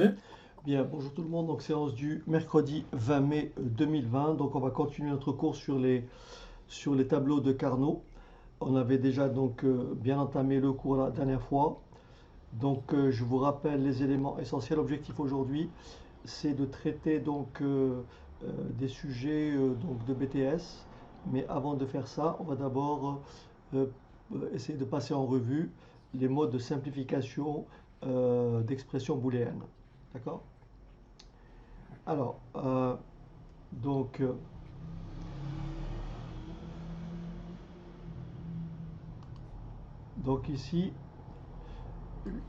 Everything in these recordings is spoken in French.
monsieur? Bien, bonjour tout le monde. Donc, séance du mercredi 20 mai 2020. Donc, on va continuer notre cours sur les tableaux de Carnot. On avait déjà bien entamé le cours la dernière fois. Donc, je vous rappelle les éléments essentiels. L'objectif aujourd'hui, c'est de traiter des sujets de BTS. Mais avant de faire ça, on va d'abord euh, essayer de passer en revue les modes de simplification d'expressions booléennes. D'accord? Alors, donc, euh, donc ici,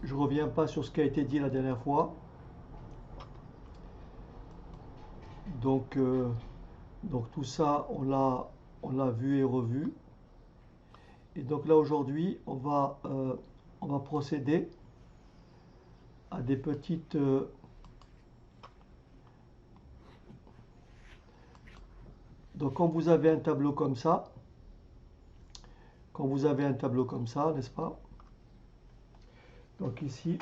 je ne reviens pas sur ce qui a été dit la dernière fois. Donc, euh, donc tout ça, on l'a vu et revu. Et donc là aujourd'hui, on va procéder à des petites. Donc quand vous avez un tableau comme ça, n'est-ce pas? Donc ici,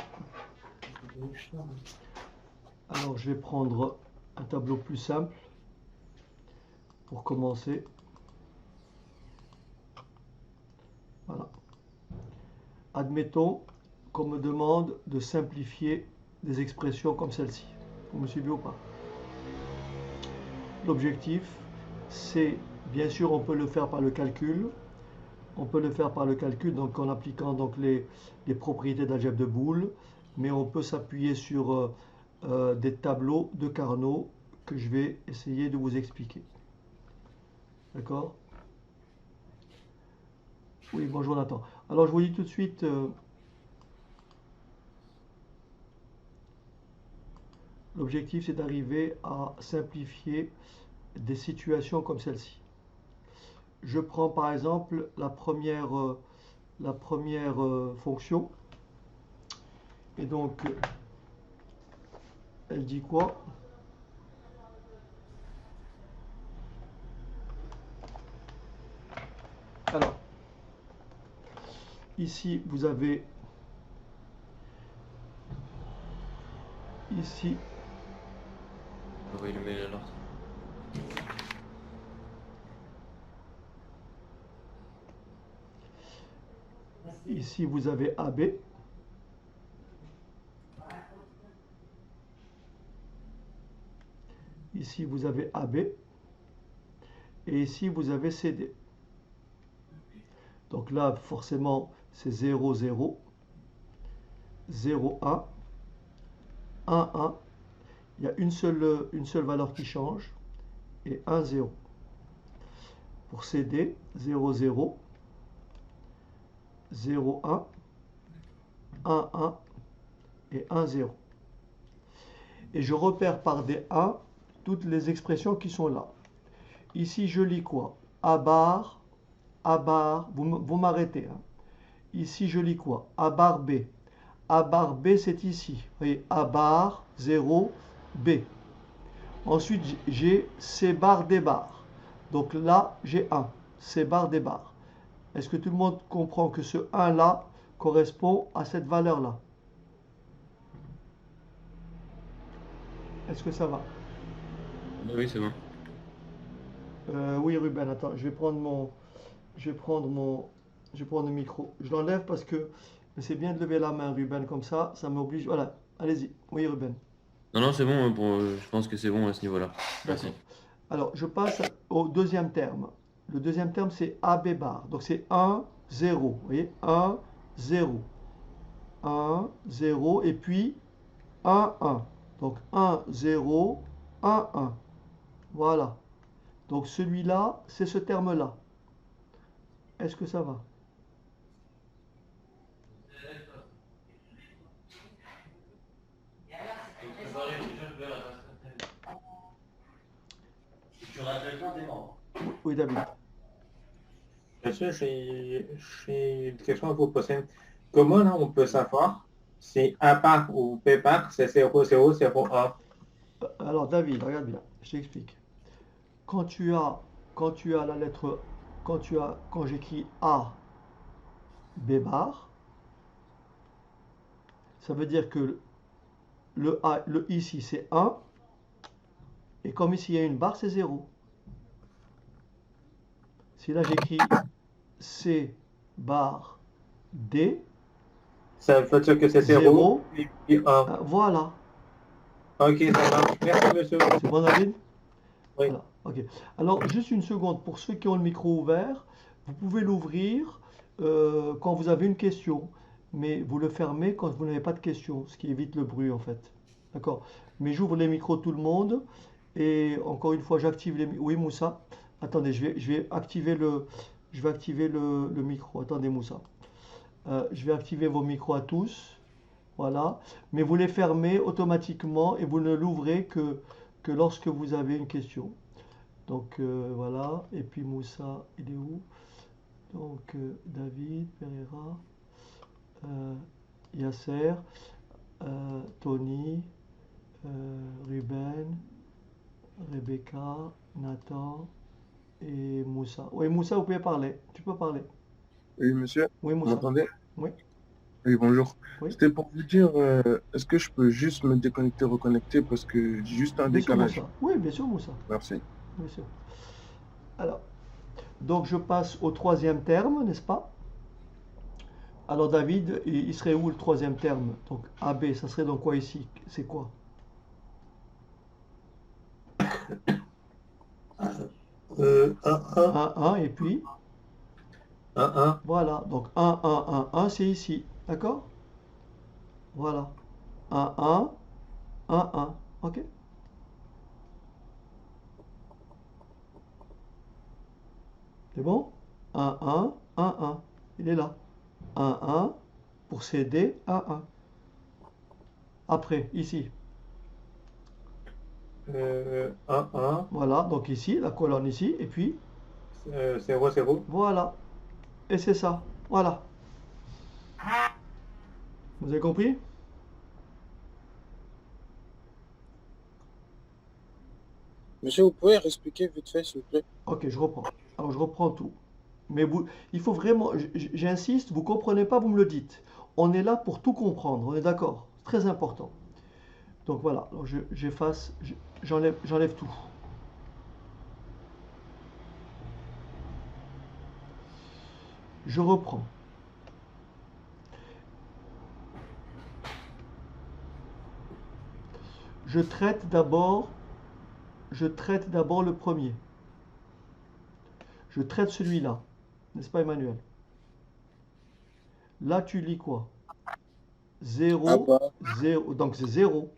alors je vais prendre un tableau plus simple pour commencer. Voilà. Admettons qu'on me demande de simplifier des expressions comme celle-ci. Vous me suivez ou pas? L'objectif, c'est, bien sûr, on peut le faire par le calcul. On peut le faire par le calcul, donc en appliquant les propriétés d'algèbre de Boole, mais on peut s'appuyer sur des tableaux de Carnot que je vais essayer de vous expliquer. D'accord? Oui, bonjour Nathan. Alors je vous dis tout de suite, l'objectif c'est d'arriver à simplifier des situations comme celle-ci. Je prends par exemple la première fonction, et donc elle dit quoi? Alors, ici vous avez, ici, Oui, le mail alors. ici vous avez AB, ici vous avez AB, et ici vous avez CD. Donc là, forcément, c'est 0, 0, 0, 1, 1, 1. Il y a une seule valeur qui change, et 1, 0. Pour CD, 0, 0, 0, 1, 1, 1 et 1, 0. Et je repère par des 1 toutes les expressions qui sont là. Ici, je lis quoi? A bar, vous m'arrêtez, hein. Ici, je lis quoi? A bar B. A bar B, c'est ici. Vous voyez, A bar 0, B. Ensuite, j'ai C bar D bar. Donc là, j'ai 1. C bar D bar. Est-ce que tout le monde comprend que ce 1 là correspond à cette valeur là? Est-ce que ça va? Oui, c'est bon. Oui, Ruben, attends, je vais prendre mon, je vais prendre le micro. Je l'enlève parce que c'est bien de lever la main, Ruben, comme ça m'oblige. Voilà, allez-y. Oui, Ruben. Non, non, c'est bon, hein, je pense que c'est bon à ce niveau-là. Merci. D'accord. Alors, je passe au deuxième terme. Le deuxième terme, c'est AB bar. Donc, c'est 1, 0. Vous voyez? 1, 0. 1, 0. Et puis, 1, 1. Donc, 1, 0, 1, 1. Voilà. Donc, celui-là, c'est ce terme-là. Est-ce que ça va? Oui, oui, David. Monsieur, j'ai une question à vous poser. Comment là, on peut savoir si A part ou B part, c'est 0, 0, 0, 1? Alors, David, regarde bien. Je t'explique. Quand tu as, quand tu as la lettre, quand j'écris A, B bar, ça veut dire que le ici c'est 1, et comme ici il y a une barre, c'est 0. Si là j'écris C barre D, Ça veut dire que c'est 0 0, et 1. voilà. Ok, ça marche. Merci, monsieur. C'est bon, David? Oui. Voilà, ok. Alors, juste une seconde, pour ceux qui ont le micro ouvert, vous pouvez l'ouvrir quand vous avez une question, mais vous le fermez quand vous n'avez pas de question, ce qui évite le bruit en fait. D'accord? Mais j'ouvre les micros de tout le monde, et encore une fois, j'active les micros. Oui, Moussa? Attendez, je vais activer le micro. Attendez, Moussa. Je vais activer vos micros à tous. Voilà. Mais vous les fermez automatiquement et vous ne l'ouvrez que lorsque vous avez une question. Donc voilà. Et puis Moussa, il est où? Donc David, Pereira, Yasser, Tony, Ruben, Rebecca, Nathan et Moussa. Oui, Moussa, vous pouvez parler. Tu peux parler. Oui, monsieur, Oui, vous Moussa. m'entendez? Oui, Oui, bonjour. oui. C'était pour vous dire, est-ce que je peux juste me déconnecter, reconnecter parce que j'ai juste un Bien sûr, décalage. Moussa. Oui, bien sûr, Moussa. Merci. Bien sûr. Alors, donc je passe au troisième terme, n'est-ce pas? Alors David, il serait où le troisième terme? Donc AB, ça serait donc quoi ici? C'est quoi? 1, 1, 1, et puis 1, 1. voilà. Donc 1, 1, 1, 1, c'est ici. D'accord? Voilà. 1, 1, 1, 1. Ok? C'est bon? 1, 1, 1, 1. Il est là. 1, 1 pour CD, 1, 1. Après, ici. 1, 1. Voilà. Donc ici, la colonne ici. Et puis, 0, 0. voilà. Et c'est ça. Voilà. Vous avez compris? Monsieur, vous pouvez expliquer vite fait, s'il vous plaît? Ok, je reprends. Alors je reprends tout. Mais il faut vraiment, j'insiste, vous comprenez pas, vous me le dites. On est là pour tout comprendre, on est d'accord. C'est très important. Donc voilà, alors j'efface, j'enlève tout. Je reprends. Je traite d'abord, je traite d'abord le premier. Je traite celui-là. N'est-ce pas, Emmanuel? Là, tu lis quoi? Ah 0, bah, 0, donc c'est 0.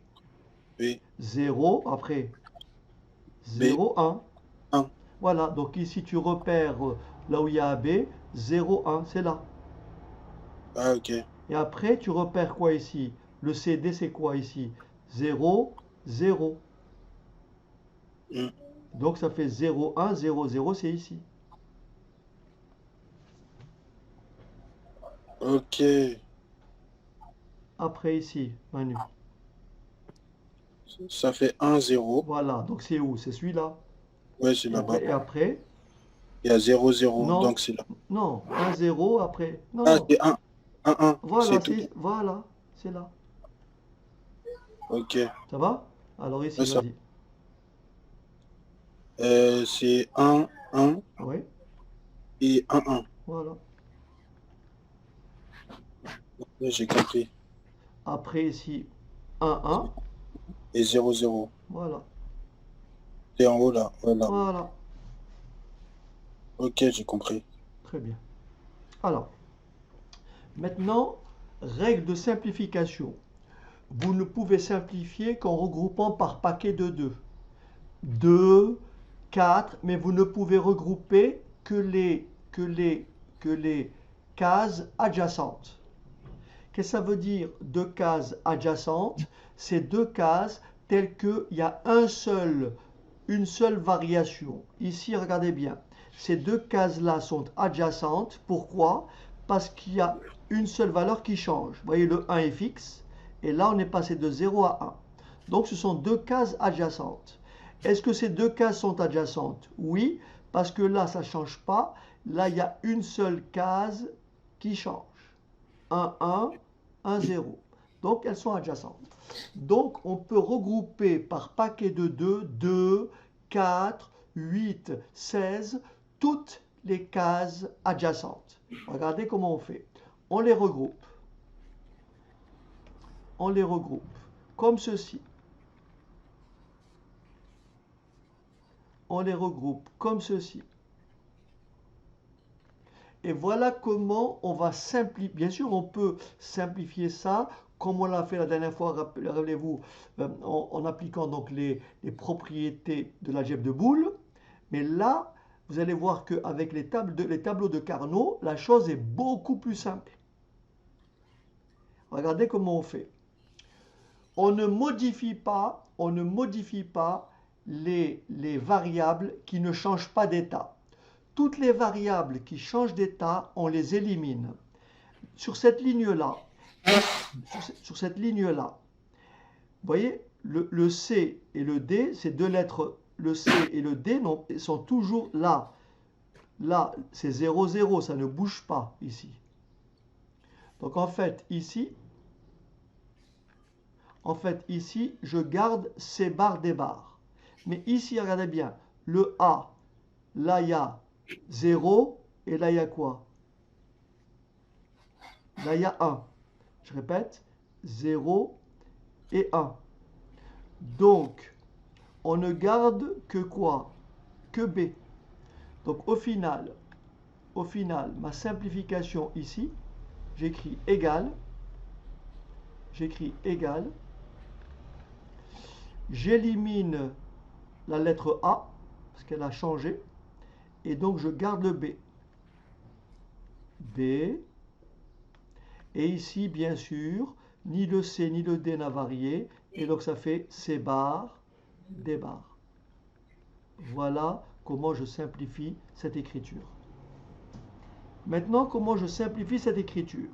oui, 0, après B, 0, 1. 1. Voilà, donc ici tu repères là où il y a AB, 0, 1, c'est là. Ah, ok. Et après, tu repères quoi ici? Le CD, c'est quoi ici? 0, 0. Hmm. Donc ça fait 0, 1, 0, 0, c'est ici. Ok. Après ici, Manu. Ça fait 1, 0. Voilà, donc c'est où? C'est celui-là. Ouais, c'est là-bas. Et après, Il y a 0, 0. non, Donc c'est là. non, 1, 0, après. Non, Ah, non. c'est 1. 1, 1. Voilà, C'est tout. voilà, c'est là. Ok. Ça va? Alors ici, Ouais, ça. vas-y. C'est 1, 1 Oui, et 1, 1. voilà. Ouais, j'ai compris. Après ici, 1, 1. Et 0, 0. Voilà, C'est en haut là. Voilà. voilà. Ok, j'ai compris. Très bien. Alors, maintenant, règle de simplification. Vous ne pouvez simplifier qu'en regroupant par paquet de 2. 2, 4, mais vous ne pouvez regrouper que les cases adjacentes. Qu'est-ce que ça veut dire deux cases adjacentes? C'est deux cases telles qu'il y a une seule variation. Ici, regardez bien. Ces deux cases-là sont adjacentes. Pourquoi? Parce qu'il y a une seule valeur qui change. Vous voyez, le 1 est fixe. Et là, on est passé de 0 à 1. Donc, ce sont deux cases adjacentes. Est-ce que ces deux cases sont adjacentes? Oui, parce que là, ça ne change pas. Là, il y a une seule case qui change. 1, 1, 1, 0. Donc, elles sont adjacentes. Donc, on peut regrouper par paquet de 2, 4, 8, 16, toutes les cases adjacentes. Regardez comment on fait. On les regroupe. On les regroupe comme ceci. On les regroupe comme ceci. Et voilà comment on va simplifier. Bien sûr, on peut simplifier ça comme on l'a fait la dernière fois, rappelez-vous, en appliquant donc les propriétés de l'algèbre de Boole. Mais là, vous allez voir qu'avec les tableaux de Carnot, la chose est beaucoup plus simple. Regardez comment on fait. On ne modifie pas les variables qui ne changent pas d'état. Toutes les variables qui changent d'état, on les élimine. Sur cette ligne-là, vous voyez, le C et le D, ces deux lettres, le C et le D sont toujours là. Là, c'est 0, 0, ça ne bouge pas ici. Donc en fait, ici, je garde ces barres des barres. Mais ici, regardez bien, le A, là, il y a 0, et là, il y a quoi? Là, il y a 1. Je répète, 0 et 1. Donc, on ne garde que quoi? Que B. Donc, au final, ma simplification ici, j'écris égal. J'élimine la lettre A, parce qu'elle a changé, et donc je garde le B. Et ici, bien sûr, ni le C ni le D n'a varié, et donc ça fait C bar, D bar. Voilà comment je simplifie cette écriture. Maintenant, comment je simplifie cette écriture?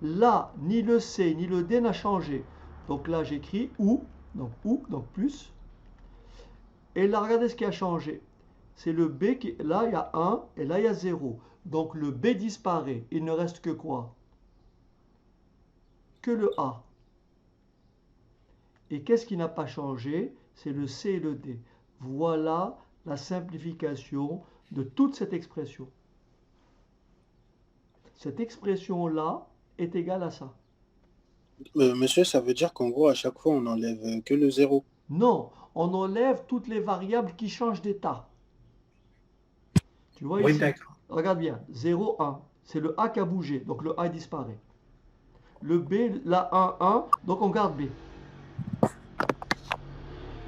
Là, ni le C ni le D n'a changé. Donc là, j'écris ou, donc plus. Et là, regardez ce qui a changé. C'est le B qui, là, il y a 1 et là, il y a 0. Donc le B disparaît. Il ne reste que quoi? Que le A. Et qu'est-ce qui n'a pas changé? C'est le C et le D. Voilà la simplification de toute cette expression. Cette expression-là est égale à ça. Monsieur, ça veut dire qu'en gros, à chaque fois, on enlève que le 0. Non, on enlève toutes les variables qui changent d'état. Tu vois Oui, ici, d'accord. regarde bien, 0, 1, c'est le A qui a bougé, donc le A disparaît. Le B, là, 1, 1, donc on garde B.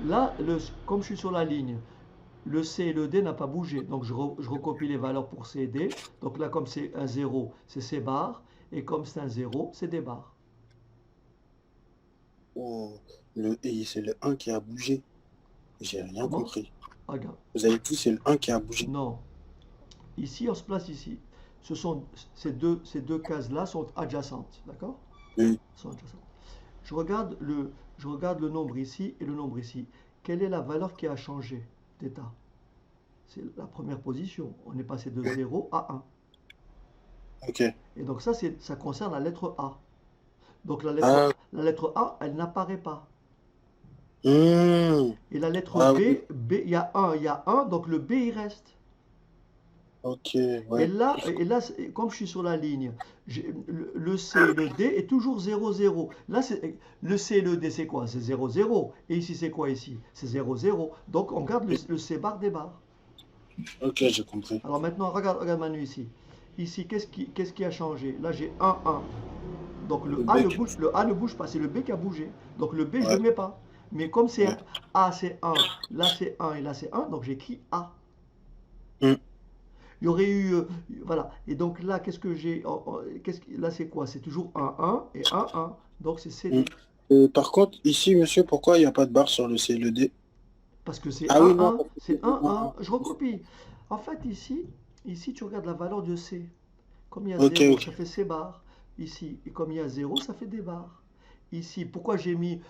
Là, comme je suis sur la ligne, le C et le D n'a pas bougé, donc je recopie les valeurs pour C et D. Donc là, comme c'est un 0, c'est C bar, et comme c'est un 0, c'est D bar. Oh, c'est le 1 qui a bougé. J'ai rien Comment? compris. Regarde. Vous avez dit c'est le 1 qui a bougé. Non. Ici, on se place ici. Ces deux cases-là sont adjacentes, d'accord? Oui. Sont adjacentes. Je regarde le nombre ici et le nombre ici. Quelle est la valeur qui a changé d'état? C'est la première position. On est passé de 0 à 1. Ok. Et donc ça concerne la lettre A. Donc la lettre A, elle n'apparaît pas. Mmh. Et la lettre Ah B, oui. il y a 1, donc le B, il reste. Ok, Et ouais. là, comme je suis sur la ligne, le C et le D est toujours 0, 0. Là, le C et le D, c'est quoi? C'est 0, 0. Et ici, c'est quoi ici? C'est 0, 0. Donc, on garde le C bar, D bar. Ok, j'ai compris. Alors maintenant, regarde Manu ici. Ici, qu'est-ce qui a changé? Là, j'ai 1, 1. Donc, le A ne bouge pas. C'est le B qui a bougé. Donc, le B, je ne Ouais. le mets pas. Mais comme c'est Ouais. A, c'est 1. Là, c'est 1 et là, c'est 1. Donc, j'écris A. Mmh. Il y aurait eu, voilà. Et donc là, qu'est-ce que j'ai? Là, c'est quoi? C'est toujours 1, 1 et 1, 1. Donc c'est CD. Par contre, ici, monsieur, pourquoi il n'y a pas de barre sur le C et le D? Parce que c'est Ah 1, oui, non, 1. parce que C'est 1, 1. 1. Je recopie. En fait, ici, tu regardes la valeur de C. Comme il y a Ok, 0, ok. ça fait C bar. Ici, et comme il y a 0, ça fait D bar. Ici, pourquoi j'ai mis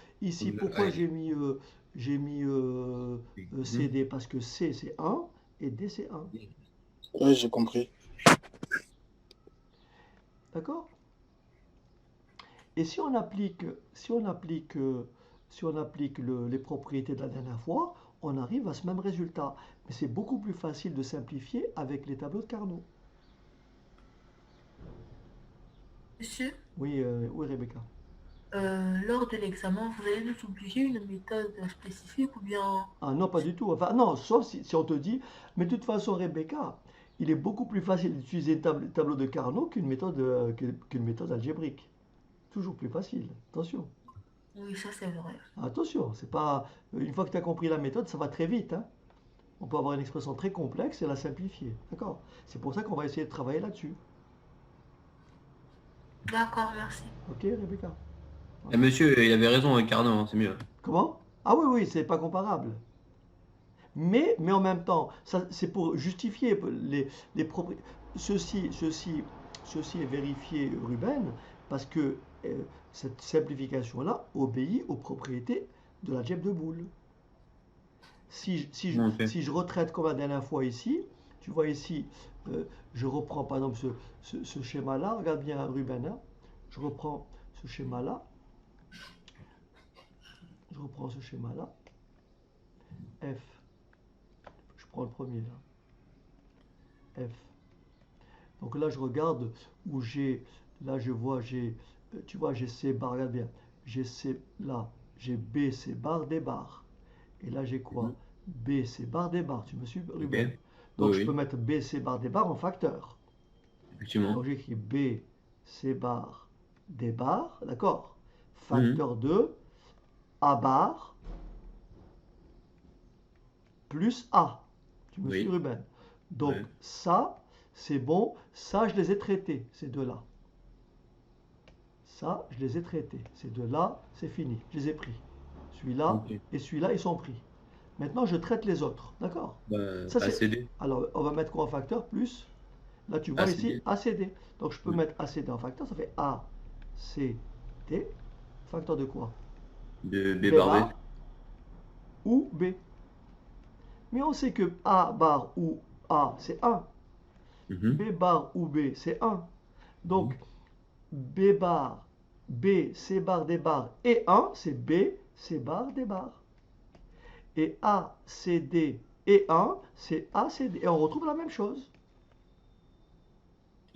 CD? Parce que C, c'est 1 et D, c'est 1. Ouais, j'ai compris. D'accord? Et si on applique les propriétés de la dernière fois, on arrive à ce même résultat. Mais c'est beaucoup plus facile de simplifier avec les tableaux de Carnot. Monsieur, Oui, Rebecca. lors de l'examen, vous allez nous obliger une méthode spécifique ou bien... Ah non, pas du tout. Enfin, non, sauf si on te dit, mais de toute façon, Rebecca, il est beaucoup plus facile d'utiliser le tableau de Carnot qu'une méthode algébrique. Toujours plus facile. Attention. Oui, ça c'est vrai. Attention, c'est pas. Une fois que tu as compris la méthode, ça va très vite, hein. On peut avoir une expression très complexe et la simplifier. D'accord? C'est pour ça qu'on va essayer de travailler là-dessus. D'accord, merci. Ok, Rebecca? Et monsieur, il avait raison avec Carnot, hein, c'est mieux. Comment? Ah oui, oui, c'est pas comparable. Mais en même temps, ça, c'est pour justifier les propriétés. Ceci est vérifié, Ruben, parce que cette simplification-là obéit aux propriétés de l'algèbre de Boole. Ok. Si je retraite comme la dernière fois ici, tu vois ici, je reprends par exemple ce schéma-là, regarde bien Ruben, hein. Je reprends ce schéma-là, F, je prends le premier là, F. Donc là je regarde où là je vois, tu vois, j'ai C bar, regarde bien, j'ai C là, j'ai B, C bar, D bar. Et là j'ai quoi? Mhm. B, C bar, D bar, tu me suis, Ok. Ruben? Oui, Donc je peux oui, mettre B, C bar, D bar en facteur. effectivement. Donc j'écris B, C bar, D bar, d'accord? Mhm. Facteur de A bar plus A. Tu me suis, Oui, Ruben? Donc ouais. ça, c'est bon. Ça, je les ai traités, ces deux-là. Ça, je les ai traités. Ces deux-là, c'est fini. Je les ai pris. Celui-là Ok. et celui-là, ils sont pris. Maintenant, je traite les autres. D'accord? Ça, c'est. ACD. Alors, on va mettre quoi en facteur? Plus. Là, tu vois ici, ACD. ACD. Donc, je peux Ouais. mettre ACD en facteur. Ça fait A, C, D. Facteur de quoi? De B B bar B. bar ou B. Mais on sait que A bar ou A, c'est 1. Mhm. B bar ou B, c'est 1. Donc, Oui. B bar, B, C bar, D bar et 1, c'est B, C bar, D bar. Et A, C, D et 1, c'est A, C, D. Et on retrouve la même chose.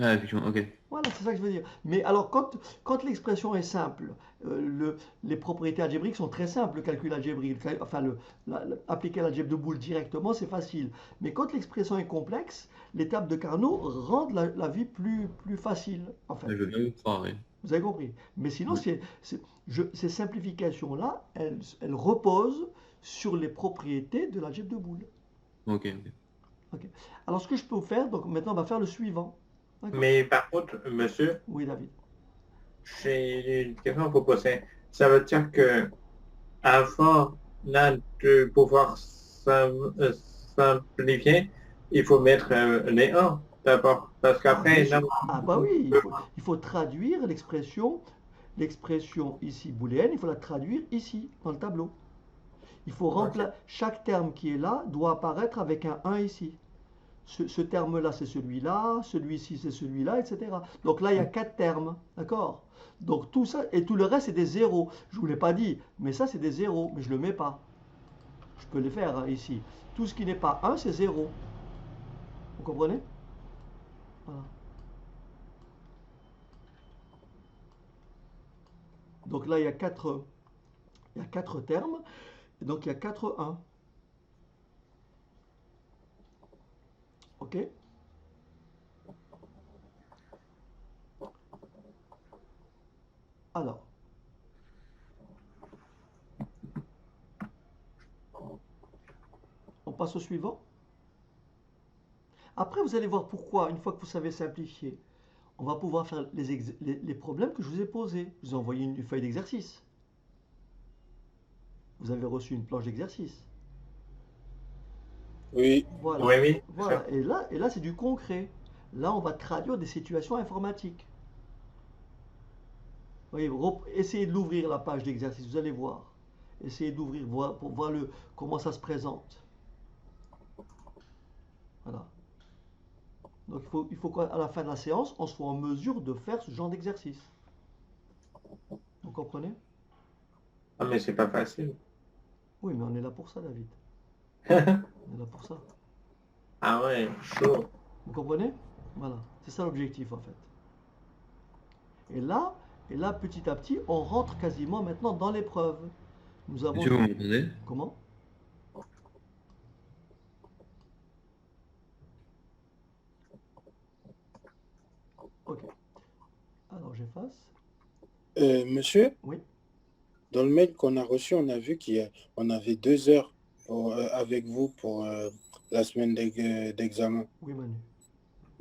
Ah, effectivement, ok. Voilà, c'est ça que je veux dire. Mais alors, quand l'expression est simple, les propriétés algébriques sont très simples, le calcul algébrique, enfin, appliquer l'algèbre de Boole directement, c'est facile. Mais quand l'expression est complexe, les tables de Carnot rendent la vie plus facile, en Je fait. veux bien vous croire, oui. Vous avez compris. Mais sinon, Ouais. ces simplifications-là, elles reposent sur les propriétés de l'algèbre de Boole. Ok, ok. Ok. Alors, ce que je peux vous faire, donc maintenant, on va faire le suivant. D'accord? Mais par contre, monsieur, Oui, David. j'ai une question à vous poser. Ça veut dire que avant là, de pouvoir simplifier, il faut mettre les 1 d'abord. Parce Ah, bien qu'après, là, sûr. Ah, bah oui, il faut traduire l'expression ici booléenne, il faut la traduire ici, dans le tableau. Il faut ok. remplacer, chaque terme qui est là doit apparaître avec un 1 ici. Ce terme-là, c'est celui-là, celui-ci, c'est celui-là, etc. Donc là, il y a 4 termes, d'accord? Donc tout ça, et tout le reste, c'est des zéros. Je ne vous l'ai pas dit, mais ça, c'est des zéros, mais je ne le mets pas. Je peux le faire hein, ici. Tout ce qui n'est pas 1, c'est 0. Vous comprenez? Voilà. Donc là, il y a quatre termes, et donc il y a 4 1. OK? Alors, on passe au suivant. Après, vous allez voir pourquoi, une fois que vous savez simplifier, on va pouvoir faire les problèmes que je vous ai posés. Je vous ai envoyé une feuille d'exercice. Vous avez reçu une planche d'exercice. Oui, Voilà. Oui, oui, c'est Voilà. ça. Et là c'est du concret. Là, on va traduire des situations informatiques. Vous voyez, essayez de l'ouvrir la page d'exercice, vous allez voir. Essayez d'ouvrir pour voir comment ça se présente. Voilà. Donc il faut qu'à la fin de la séance, on soit en mesure de faire ce genre d'exercice. comprenez? Ah, mais c'est pas facile. Oui, mais on est là pour ça, David. On est là pour ça. Ah ouais, chaud. Vous comprenez? Voilà, c'est ça l'objectif en fait. Et là, petit à petit, on rentre quasiment maintenant dans l'épreuve. Nous avons... Monsieur, vous m'entendez? Comment? Ok. Alors j'efface. Monsieur, Oui, dans le mail qu'on a reçu, on a vu qu'on avait 2 heures avec vous pour la semaine d'examen. oui Manu.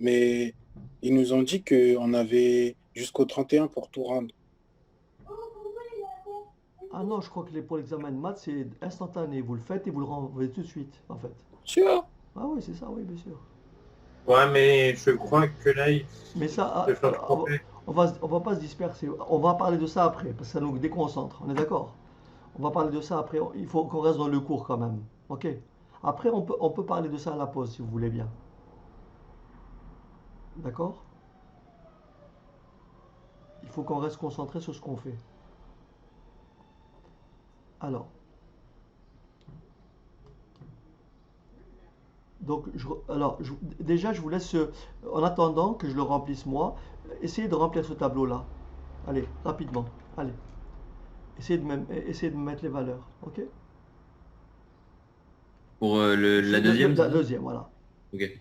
Mais ils nous ont dit qu'on avait jusqu'au 31 pour tout rendre. Ah non, je crois que pour l'examen de maths, c'est instantané. Vous le faites et vous le renvoyez tout de suite, en fait. Sûr? Ah oui, c'est ça, oui, bien sûr. Ouais, mais je crois que là, il Mais ça, se fait tromper. on va pas se disperser. On va parler de ça après, parce que ça nous déconcentre. On est d'accord? On va parler de ça après. Il faut qu'on reste dans le cours quand même. Ok? Après, on peut parler de ça à la pause, si vous voulez bien. D'accord? Il faut qu'on reste concentré sur ce qu'on fait. Alors, donc, déjà, je vous laisse, en attendant que je le remplisse moi, essayez de remplir ce tableau-là. Allez, rapidement. Allez, essayez de me mettre les valeurs. Ok? Pour la deuxième, La c'est ça? deuxième, voilà. Ok.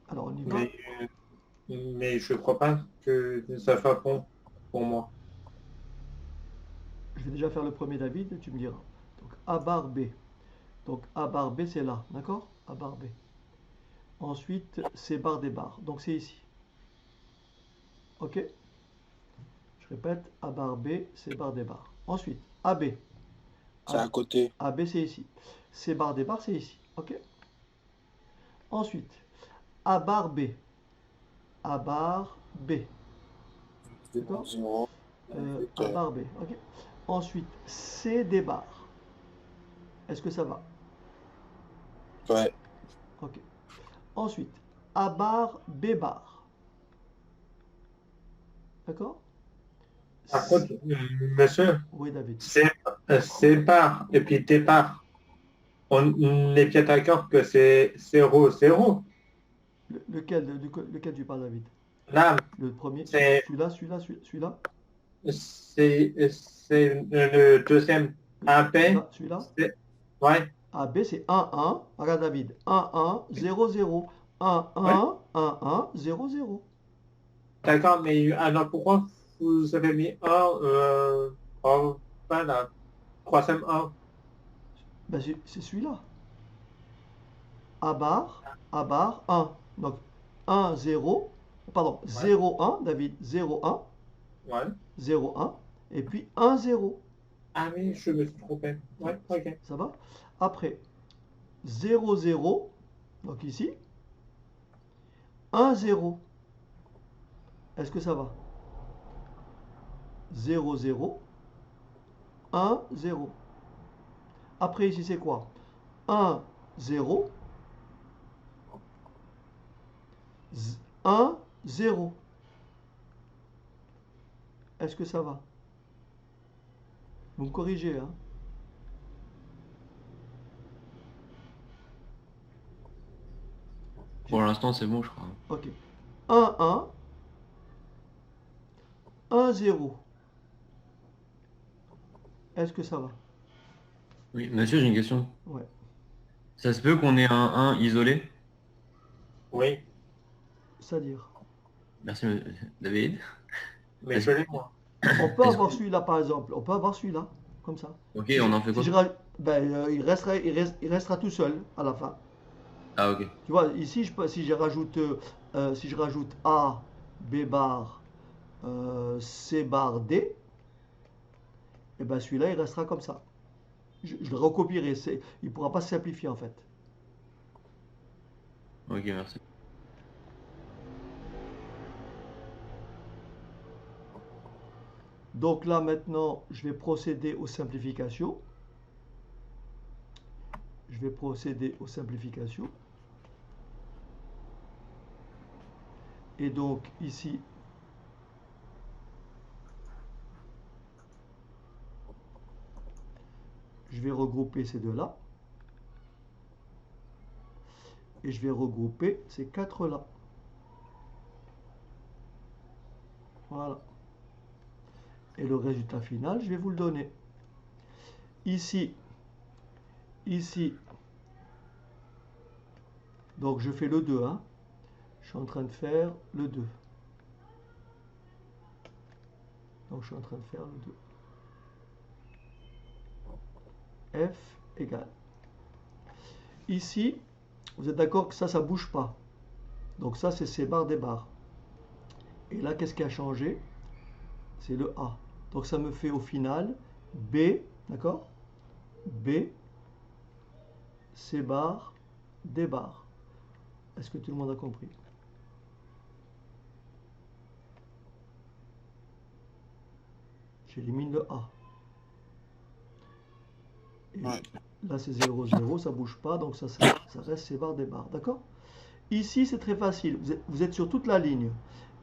Alors, on y va. Mais, mais je crois pas que ça soit bon pour moi. Je vais déjà faire le premier David et tu me diras. Donc, A bar B. Donc, A bar B, c'est là. D'accord? A bar B. Ensuite, C bar des barres. Donc, c'est ici. Ok? Je répète, A bar B, C bar des barres. Ensuite, AB. C'est à côté. AB, c'est ici. C bar des barres, c'est ici. Ok? Ensuite, A bar B. A bar B. D'accord? 0, A bar B. Ok? Ensuite, C des barres. Est-ce que ça va? ouais. Ok. Ensuite, A bar B bar. D'accord? Par contre, monsieur, Oui, David. c'est par et puis départ. On est bien d'accord que c'est 0, 0. Lequel tu parles, David? Là, Le premier, c'est celui-là, c'est le deuxième AP. celui-là. Ouais, A, B, c'est 1, 1. Regarde, David. 1, 1, 0, 0. 1, ouais, 1, 1, 1, 0, 0. d'accord, mais alors pourquoi vous avez mis un en fin là, troisième un. Ben, c'est celui-là. A bar, 1. Donc, 1, 0. Pardon, Ouais, 0, 1, David. 0, 1, ouais. 0, 1. Et puis 1, 0. Ah oui, je me suis trompé. Ouais, ok. Ça va? Après, 0, 0. Donc ici. 1, 0. Est-ce que ça va? 0, 0. 1, 0. Après, ici, c'est quoi? 1, 0. 1, 0. Est-ce que ça va? Vous me corrigez, hein? Pour l'instant, c'est bon, je crois. Ok. 1, 1. 1, 0. Est-ce que ça va? Oui, monsieur, j'ai une question. Ouais. Ça se peut qu'on ait un isolé? Oui, C'est-à-dire, Merci, David. mais Est-ce je l'ai moi. on peut est-ce avoir que... celui-là, par exemple. On peut avoir celui-là, comme ça. Ok, on en fait Si quoi? je ben, il restera tout seul à la fin. Ah, ok. Tu vois, ici, si je rajoute A, B bar, C bar, D, et ben celui-là, il restera comme ça. Je le recopierai. Il ne pourra pas se simplifier, en fait. Ok, merci. Donc là, maintenant, je vais procéder aux simplifications. je vais procéder aux simplifications. Et donc ici, je vais regrouper ces deux-là. Et je vais regrouper ces quatre-là. Voilà. Et le résultat final, je vais vous le donner. Ici, donc je fais le 2, hein. Je suis en train de faire le 2. Donc je suis en train de faire le 2. F égale. Ici, vous êtes d'accord que ça ne bouge pas. Donc ça, c'est C bar des barres. Et là, qu'est-ce qui a changé? C'est le A. Donc ça me fait au final B, d'accord? B, C bar, D bar. Est-ce que tout le monde a compris? J'élimine le A. Et Ouais. là, c'est 0, 0, ça ne bouge pas, donc ça reste C bar, D bar. D'accord? Ici, c'est très facile. Vous êtes sur toute la ligne.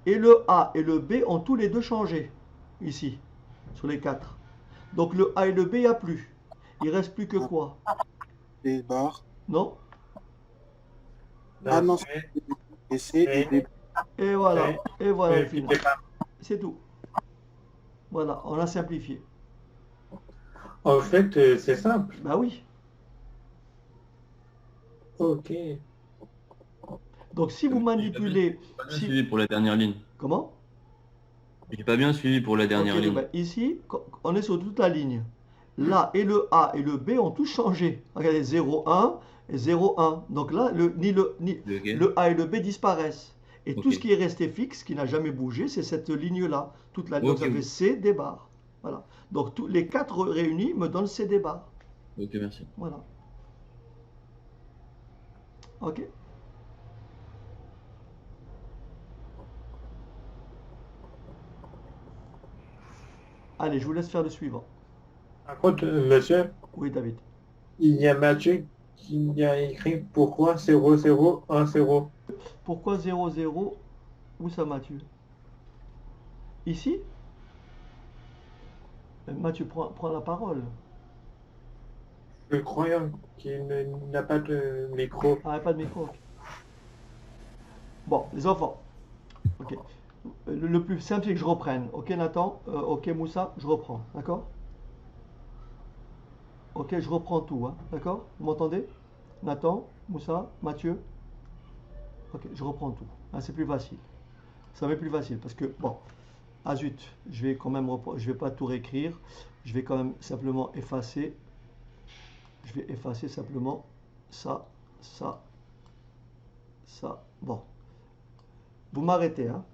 Et le A et le B ont tous les deux changé. Ici, sur les 4. Donc le A et le B, il n'y a plus. Il reste plus que quoi? D bar. Non? Ah non, c'est et C et D. Et voilà. Et voilà le puis final. C'est tout. Voilà, on a simplifié. en fait, c'est simple. Bah oui. Ok. Donc si vous manipulez... Pas bien Si... suivi pour la dernière ligne. Comment? J'ai pas bien suivi pour la dernière Ok, ligne. bah ici, on est sur toute la ligne. Là, et le A et le B ont tous changé. Regardez, 0, 1 et 0, 1. Donc là, Ok. le A et le B disparaissent. Et tout Ok. ce qui est resté fixe, qui n'a jamais bougé, c'est cette ligne-là. Toute la ligne. Donc Ok, ça fait ok. C des barres. Voilà. Donc tous les 4 réunis me donnent C des barres. Ok, merci. Voilà. Ok. Allez, je vous laisse faire le suivant. Par contre, monsieur, Oui, David. il y a Mathieu qui a écrit pourquoi 0, 0, 1, 0. Pourquoi 0, 0? Où ça, Mathieu? Ici? Mathieu, prends la parole. Je crois qu'il n'a pas de micro. Ah, pas de micro. Ok. Bon, les enfants. Ok. Le plus simple, c'est que je reprenne. Ok, Nathan? Ok, Moussa, je reprends. D'accord? Ok, je reprends tout. Hein. D'accord? Vous m'entendez? Nathan, Moussa, Mathieu? Ok, je reprends tout. Ah, c'est plus facile. Ça va être plus facile parce que, bon, ah zut, je vais quand même, je vais pas tout réécrire. Je vais quand même simplement effacer. Je vais effacer simplement ça, ça, ça. Bon, vous m'arrêtez, hein?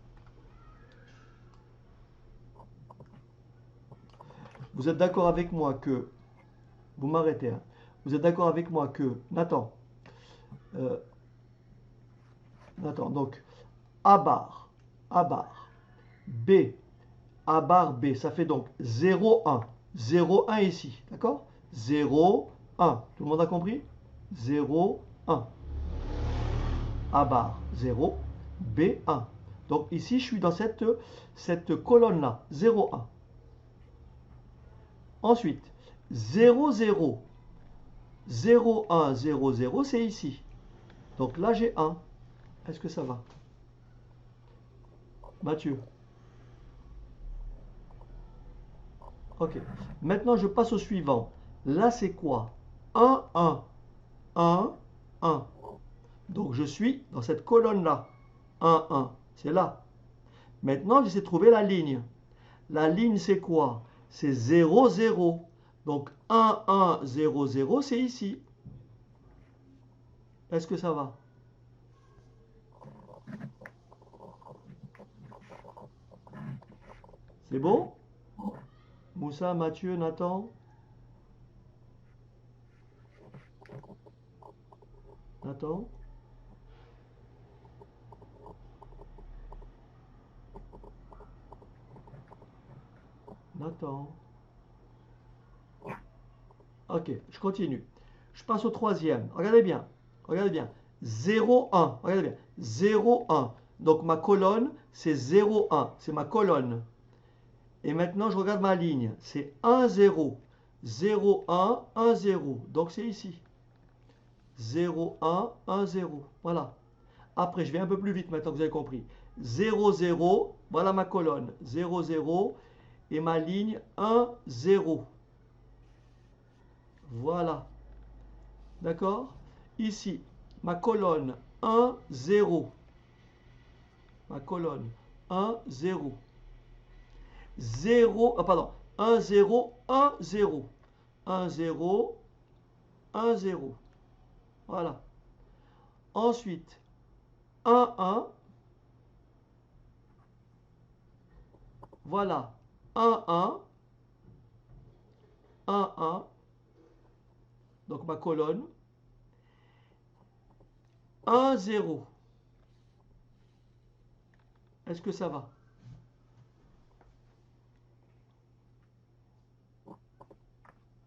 Vous êtes d'accord avec moi que... Vous m'arrêtez, hein? Vous êtes d'accord avec moi que... Nathan. euh, Nathan, donc, A bar, A bar, B, A bar, B. Ça fait donc 0, 1. 0, 1 ici, d'accord? 0, 1. Tout le monde a compris? 0, 1. A bar, 0, B, 1. Donc ici, je suis dans cette colonne-là, 0, 1. Ensuite, 0, 0. 0, 1, 0, 0, c'est ici. Donc là, j'ai 1. Est-ce que ça va? Mathieu? Ok. Maintenant, je passe au suivant. Là, c'est quoi? 1, 1. 1, 1. Donc, je suis dans cette colonne-là. 1, 1. C'est là. Maintenant, j'essaie de trouver la ligne. La ligne, c'est quoi? C'est 0, 0. Donc, 1, 1, 0, 0, c'est ici. Est-ce que ça va? C'est bon? Moussa, Mathieu, Nathan? Nathan? Nathan? Ok, je continue. Je passe au troisième. Regardez bien. Regardez bien. 0, 1. Regardez bien. 0, 1. Donc ma colonne, c'est 0, 1. C'est ma colonne. Et maintenant, je regarde ma ligne. C'est 1, 0. 0, 1, 1, 0. Donc c'est ici. 0, 1, 1, 0. Voilà. Après, je vais un peu plus vite maintenant que vous avez compris. 0, 0. Voilà ma colonne. 0, 0. Et ma ligne 1, 0. Voilà. D'accord? Ici, ma colonne 1, 0. Ma colonne 1, 0. 0, pardon, 1, 0, 1, 0. 1, 0, 1, 0. Voilà. Ensuite, 1, 1. Voilà. 1, 1. 1, 1. Donc ma colonne. 1, 0. Est-ce que ça va?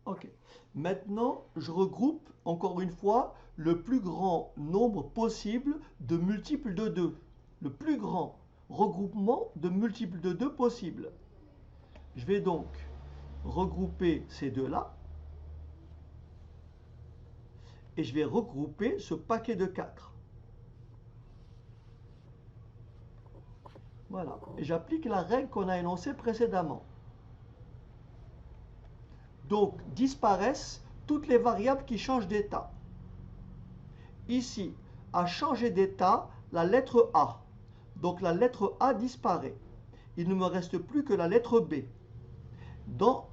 Ok. Maintenant, je regroupe encore une fois le plus grand nombre possible de multiples de 2. Le plus grand regroupement de multiples de 2 possible. Je vais donc regrouper ces deux-là. Et je vais regrouper ce paquet de 4. Voilà. Et j'applique la règle qu'on a énoncée précédemment. Donc, disparaissent toutes les variables qui changent d'état. Ici, a changé d'état la lettre A. Donc, la lettre A disparaît. Il ne me reste plus que la lettre B. Dans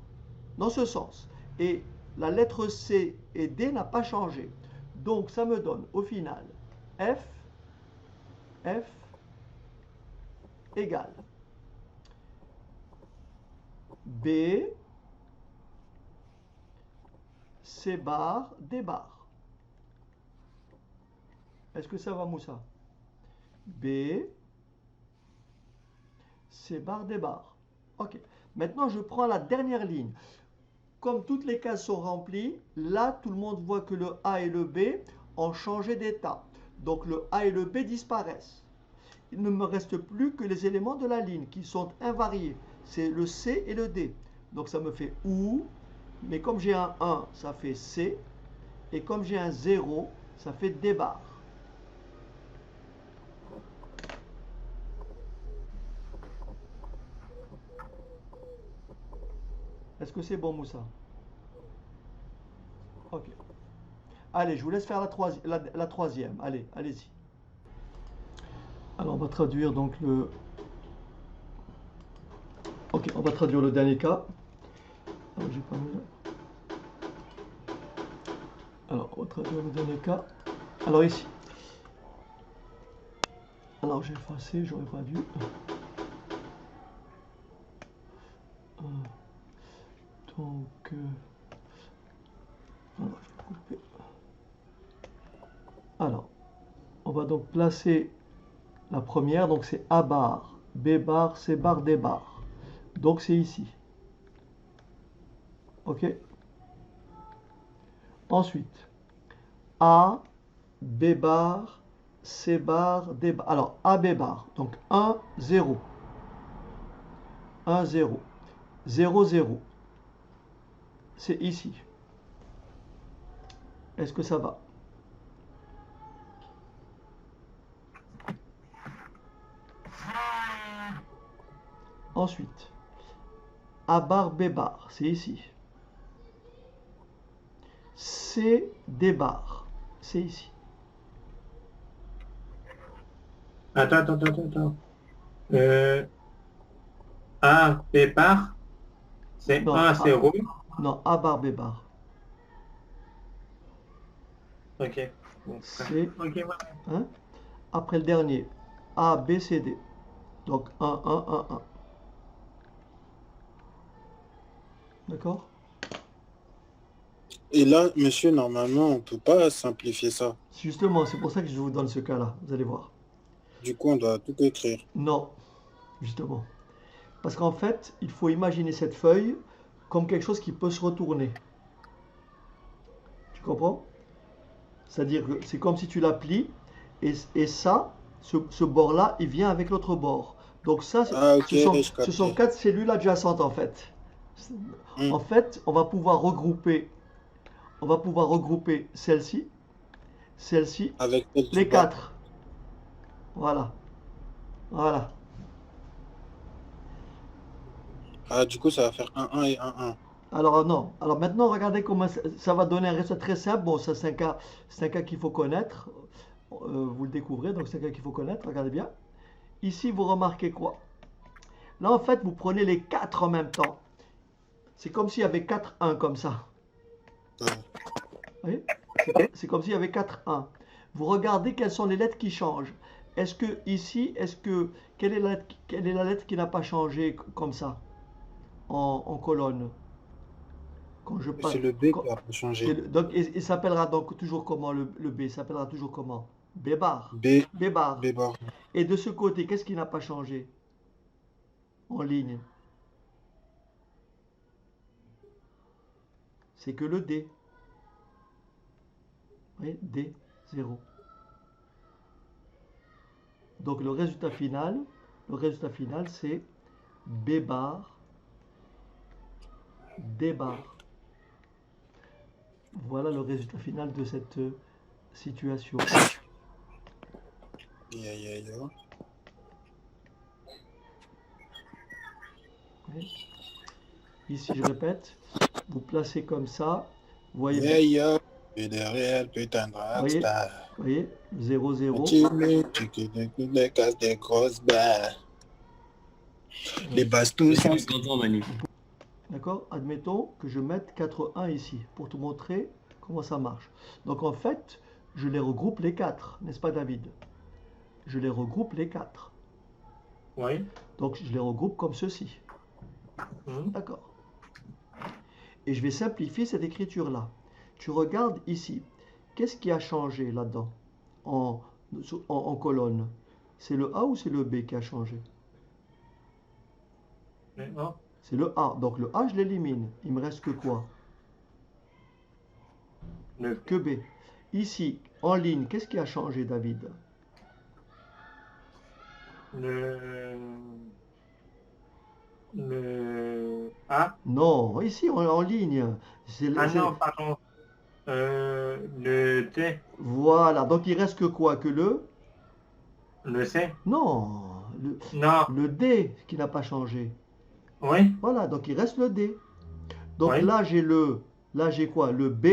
ce sens. Et la lettre C et D n'a pas changé. Donc, ça me donne au final F égale B, C bar, D bar. Est-ce que ça va, Moussa? B, C bar, D bar. Ok. Maintenant, je prends la dernière ligne. Comme toutes les cases sont remplies, là, tout le monde voit que le A et le B ont changé d'état. Donc, le A et le B disparaissent. Il ne me reste plus que les éléments de la ligne qui sont invariés. C'est le C et le D. Donc, ça me fait OU. Mais comme j'ai un 1, ça fait C. Et comme j'ai un 0, ça fait D bar. Est-ce que c'est bon, Moussa? Ok. Allez, je vous laisse faire la troisième. Allez, allez-y. Alors, on va traduire donc le... Ok, on va traduire le dernier cas. Alors, j'ai pas mis là. Alors, on va traduire le dernier cas. Alors, ici. Alors, j'ai effacé, j'aurais pas dû. Donc... alors, je vais couper. Alors, on va donc placer la première. Donc, c'est A bar, B bar, C bar, D bar. Donc, c'est ici. OK? Ensuite, A, B bar, C bar, D bar. Alors, A, B bar. Donc, 1, 0. 1, 0. 0, 0. C'est ici. Est-ce que ça va? Ensuite, A bar, B bar. C'est ici. C, D bar. C'est ici. Attends. A, B bar, c'est Non, 1, 0. Non, A bar, B bar. Ok. Bon, C'est... ok, ouais. Hein? Après le dernier, A, B, C, D. Donc 1, 1, 1, 1. D'accord? Et là, monsieur, normalement, on ne peut pas simplifier ça. Justement, c'est pour ça que je vous donne ce cas-là. Vous allez voir. Du coup, on doit tout écrire. Non, justement. Parce qu'en fait, il faut imaginer cette feuille comme quelque chose qui peut se retourner. Tu comprends? C'est-à-dire que c'est comme si tu la plies et ça, ce bord-là, il vient avec l'autre bord. Donc ça, Ah, ok, je ce sont capte. 4 cellules adjacentes en fait. Hmm. En fait, on va pouvoir regrouper celle-ci, Avec celle du les bas. 4. Voilà, voilà. Ah, du coup, ça va faire un et un. Alors non. Alors maintenant, regardez comment ça va donner un résultat très simple. Bon, ça c'est un cas qu'il faut connaître. Vous le découvrez, donc c'est un cas qu'il faut connaître. Regardez bien. Ici, vous remarquez quoi? Là, en fait, vous prenez les 4 en même temps. C'est comme s'il y avait 4 1 comme ça. Ah, Vous voyez? C'est comme s'il y avait 4 1. Vous regardez quelles sont les lettres qui changent. Est-ce que ici, quelle est la lettre qui n'a pas changé comme ça en colonne? Quand je passe, c'est le B quand- qui a changé. donc, il s'appellera donc toujours comment le B? Il s'appellera toujours comment? B bar. B, B bar. B bar. Et de ce côté, qu'est-ce qui n'a pas changé en ligne? C'est que le D. Vous voyez? D, 0. Donc le résultat final c'est B bar, D bar. Voilà le résultat final de cette situation. Yeah, yeah, yeah. Oui. Ici, je répète, vous placez comme ça, vous voyez bien, Yeah, yeah. Et derrière, putain de voyez, rockstar. voyez, 0, 0. Tu casses des grosses barres. Les bastos Je suis sont... plus content, Manu. D'accord? Admettons que je mette 4 1 ici pour te montrer comment ça marche. Donc en fait, je les regroupe les 4, n'est-ce pas David? Je les regroupe les 4. Oui. Donc je les regroupe comme ceci. Mhm. D'accord. Et je vais simplifier cette écriture-là. Tu regardes ici. Qu'est-ce qui a changé là-dedans en, en colonne? C'est le A ou c'est le B qui a changé? Maintenant, C'est le A. Donc le A, je l'élimine. Il me reste que quoi? le, Que B. Ici, en ligne, qu'est-ce qui a changé, David? le, le A. Non, ici, en ligne. Ah non, pardon. Le T, Voilà. Donc il reste que quoi? Que le C. Non, Non. le D qui n'a pas changé. Oui. Voilà, donc il reste le D. Donc Oui. là j'ai quoi? Le B,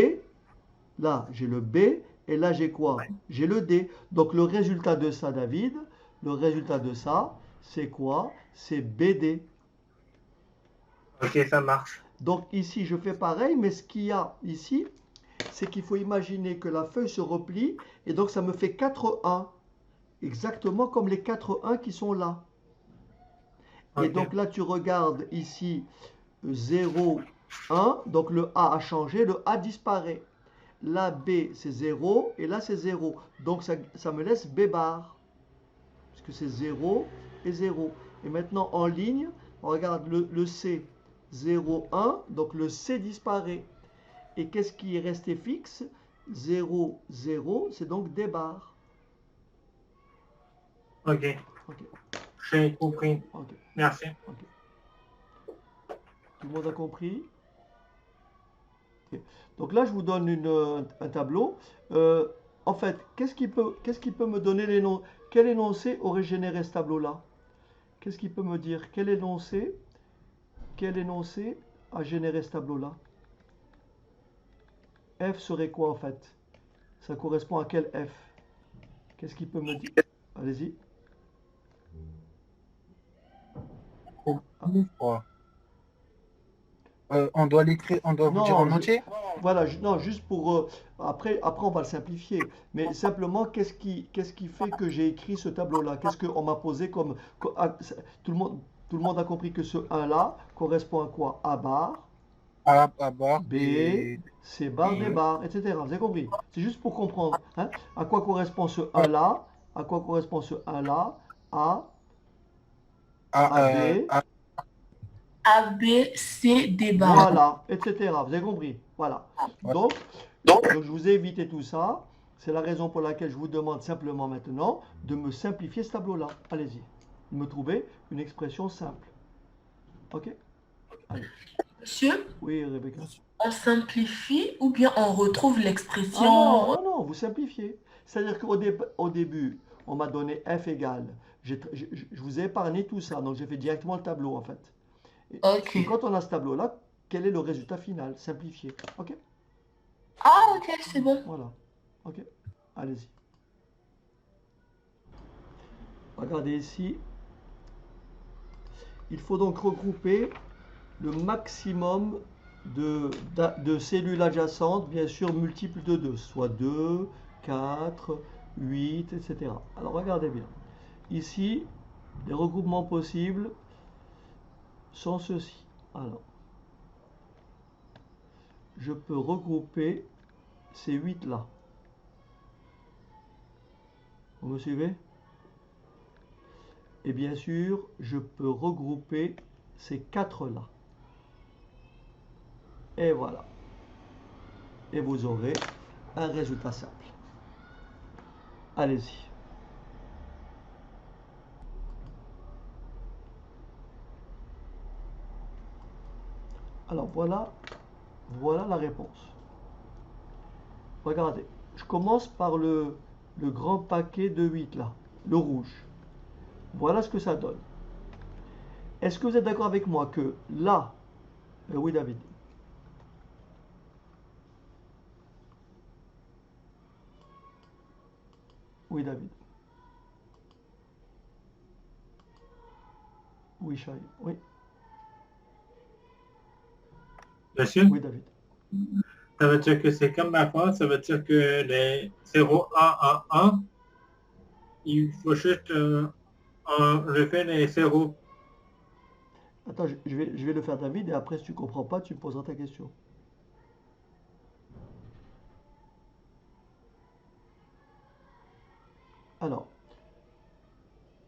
là j'ai le B, et là j'ai quoi? Oui. J'ai le D. Donc le résultat de ça, David, le résultat de ça, c'est quoi? C'est BD. Ok, ça marche. Donc ici je fais pareil, mais ce qu'il y a ici, c'est qu'il faut imaginer que la feuille se replie, et donc ça me fait 4 1, exactement comme les 4 1 qui sont là. Et Ok. donc là tu regardes ici 0, 1, donc le A a changé, le A disparaît. Là, B, c'est 0, et là, c'est 0. Donc, ça me laisse B bar, puisque c'est 0 et 0. Et maintenant, en ligne, on regarde le C, 0, 1, donc le C disparaît. Et qu'est-ce qui est resté fixe? 0, 0, c'est donc D bar. Ok. Ok, J'ai compris. ok, Merci. ok. Tout le monde a compris? Ok. Donc là, je vous donne un tableau. Euh, En fait, qu'est-ce qui peut me donner l'énoncé? Quel énoncé aurait généré ce tableau-là? Qu'est-ce qui peut me dire quel énoncé a généré ce tableau-là? F serait quoi en fait? Ça correspond à quel F? Qu'est-ce qui peut me dire? Allez-y. Quoi. On doit l'écrire, on doit vous dire Non, en entier? voilà, non, juste pour après on va le simplifier. Mais simplement, qu'est-ce qui fait que j'ai écrit ce tableau-là? Qu'est-ce qu'on m'a posé comme tout le monde tout le monde a compris que ce 1 là correspond à quoi? A bar, A bar B, et... C bar, D bar, etc. Vous avez compris? C'est juste pour comprendre, hein, à quoi correspond ce 1 là, à quoi correspond ce 1 là, A, AB, A, A, B, C, D bar. voilà, etc. Vous avez compris? Voilà. ouais. Donc, Donc je vous ai évité tout ça. C'est la raison pour laquelle je vous demande simplement maintenant de me simplifier ce tableau-là. Allez-y. Me trouver une expression simple. Ok? Allez. Monsieur, Oui, Rebecca. on simplifie ou bien on retrouve Ah l'expression... non, non, non, vous simplifiez. C'est-à-dire au début, on m'a donné f égale. Je vous ai épargné tout ça, donc j'ai fait directement le tableau en fait. Ok. Et quand on a ce tableau-là, quel est le résultat final? Simplifié. Ok? Ah, ok, c'est bon. Voilà. Ok? Allez-y. Regardez ici. Il faut donc regrouper le maximum de cellules adjacentes, bien sûr multiples de 2, soit 2, 4, 8, etc. Alors regardez bien. Ici, les regroupements possibles sont ceux-ci. Alors, je peux regrouper ces 8 là. Vous me suivez? Et bien sûr, je peux regrouper ces 4 là. Et voilà. Et vous aurez un résultat simple. Allez-y. Alors voilà la réponse. Regardez, je commence par le grand paquet de 8 là, le rouge. Voilà ce que ça donne. Est-ce que vous êtes d'accord avec moi que là, oui David, oui David, oui Chai, oui, Monsieur, oui David. ça veut dire que c'est comme ma phrase, ça veut dire que les 0, 1, 1, 1, il faut juste enlever les 0. Attends, je vais le faire David et après si tu comprends pas, tu me poseras ta question. Alors,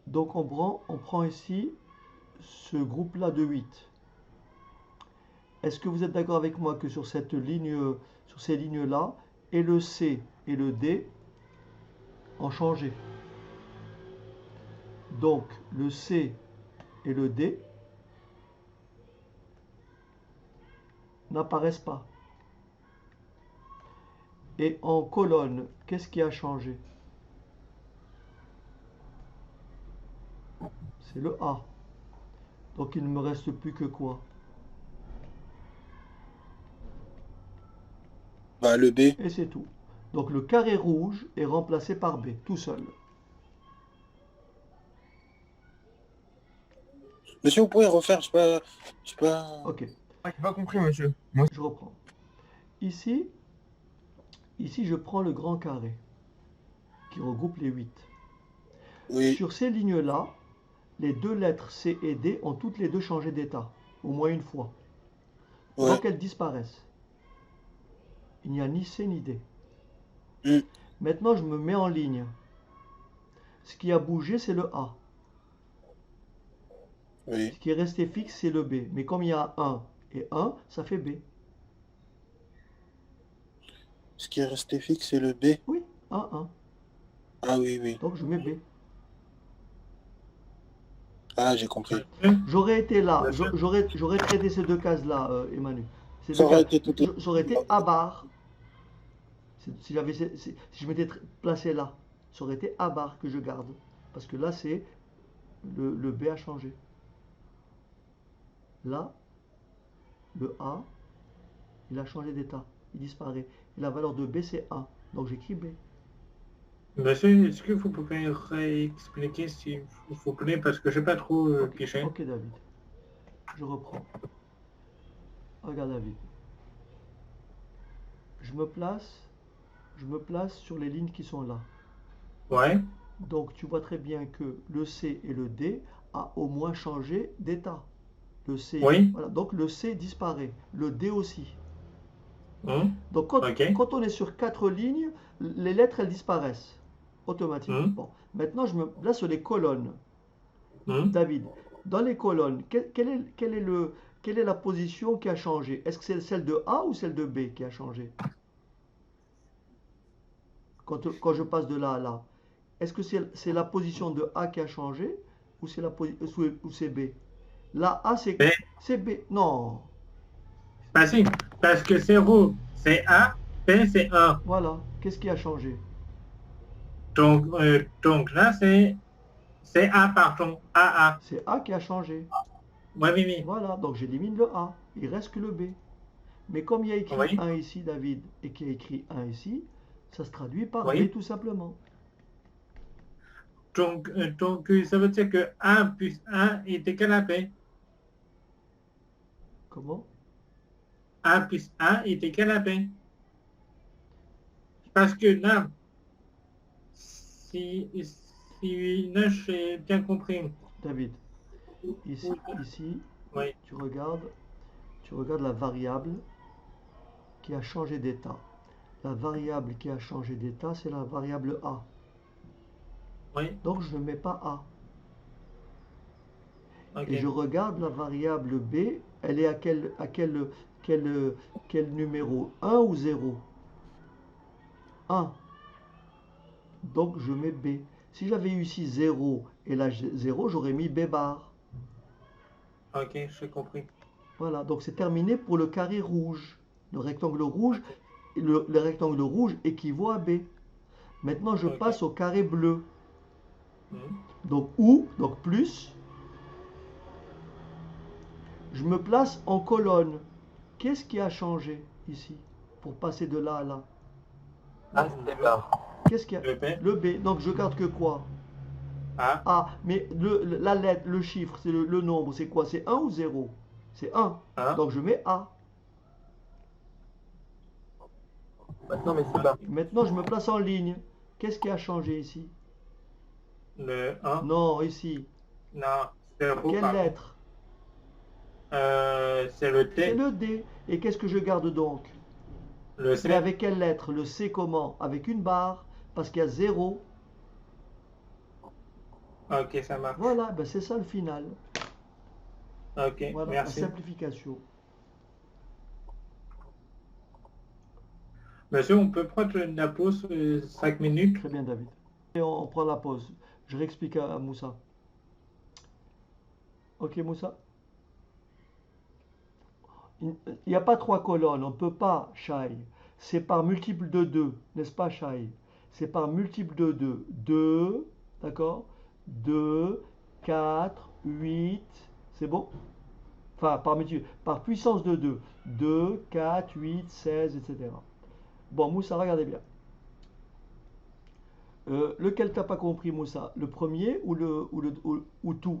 donc on prend ici ce groupe-là de 8. Est-ce que vous êtes d'accord avec moi que sur cette ligne, sur ces lignes-là, et le C et le D ont changé? Donc le C et le D n'apparaissent pas. Et en colonne, qu'est-ce qui a changé? C'est le A. Donc il ne me reste plus que quoi? Bah, le B. Et c'est tout. Donc le carré rouge est remplacé par B, tout seul. Monsieur, vous pouvez refaire, je sais pas. Ok, Ah, j'ai pas compris, monsieur. Moi, je reprends. Ici, je prends le grand carré qui regroupe les 8. Oui, Sur ces lignes-là, les deux lettres C et D ont toutes les deux changé d'état, au moins une fois. ouais. Donc elles disparaissent. Il n'y a ni C ni D. Hmm, Maintenant, je me mets en ligne. Ce qui a bougé, c'est le A. oui. Ce qui est resté fixe, c'est le B. Mais comme il y a 1 et 1, ça fait B. Ce qui est resté fixe, c'est le B. Oui, 1, 1. Ah oui, oui. Donc je mets B. Ah, j'ai compris. J'aurais été là, Monsieur. j'aurais traité ces deux cases-là, Emmanuel. Ces Ça deux aurait cases. été tout. Ça aurait été à barre. Si je m'étais placé là, ça aurait été à barre que je garde. Parce que là, c'est le B a changé. Là, le A, il a changé d'état. Il disparaît. Et la valeur de B, c'est 1. Donc j'écris B. Monsieur, est-ce que vous pouvez réexpliquer s'il vous plaît, parce que je n'ai pas trop Ok, piché. ok, David. Je reprends. Regarde David. Je me place sur les lignes qui sont là. Ouais, Donc tu vois très bien que le C et le D a au moins changé d'état. Le C, oui, voilà. Donc le C disparaît, le D aussi. hum, Donc ok, quand on est sur 4 lignes, les lettres elles disparaissent automatiquement. hum, Bon, maintenant là sur les colonnes, hum. David, dans les colonnes, quelle est la position qui a changé? Est-ce que c'est celle de A ou celle de B qui a changé? quand je passe de là à là? Est-ce que c'est la position de A qui a changé ou c'est B? Là, A, B. c'est B. Non. Bah si, parce que 0, c'est A, B, c'est A. Voilà. Qu'est-ce qui a changé? Donc là, c'est A, pardon. A. C'est A qui a changé. Oui, oui, oui. Voilà. Donc j'élimine le A. Il reste que le B. Mais comme il y a écrit Oui, 1 ici, David, et qu'il y a écrit 1 ici, ça se traduit par B oui. tout simplement. Donc, ça veut dire que 1 plus 1 est égal à B. Comment? 1 plus 1 est égal à B. Parce que là, si là, j'ai bien compris. David, ici, Oui, tu regardes la variable qui a changé d'état. La variable qui a changé d'état, c'est la variable A. oui, Donc je ne mets pas A. ok. Et je regarde la variable B, elle est à quel numéro? 1 ou 0? 1. Donc je mets B. Si j'avais eu ici 0 et là 0, j'aurais mis B bar. Ok, j'ai compris. Voilà, donc c'est terminé pour le carré rouge. Le rectangle rouge, le rectangle rouge équivaut à B. Maintenant je Ok. passe au carré bleu. Hmm. Donc ou, donc plus, je me place en colonne. Qu'est-ce qui a changé ici pour passer de là à là? Ah, c'est bien. Qu'est-ce qu'il y a? Le B. Le B. Donc je garde que quoi? A. A. Mais la lettre, le chiffre, c'est le nombre, c'est quoi? C'est 1 ou 0? C'est 1. 1. Donc je mets A. Maintenant, mais c'est bien. Maintenant je me place en ligne. Qu'est-ce qui a changé ici? Le 1. Non, ici. Non, 0, Quelle pardon. lettre? C'est le C'est D. le D. Et qu'est-ce que je garde donc? Le Mais C. avec quelle lettre? Le C comment? Avec une barre, parce qu'il y a 0. Ok, ça marche. Voilà, ben c'est ça le final. Ok, Voilà, la merci. simplification. Monsieur, on peut prendre la pause 5 minutes? Très bien, David. Et on prend la pause. Je réexplique à Moussa. Ok, Moussa? Il n'y a pas trois colonnes, on ne peut pas, Shai. C'est par multiple de 2, n'est-ce pas, Shai? C'est par multiple de 2. 2, d'accord? 2, 4, 8, c'est bon? Enfin, par puissance de 2. 2, 4, 8, 16, etc. Bon, Moussa, regardez bien. Lequel t'as pas compris, Moussa? Le premier ou tout?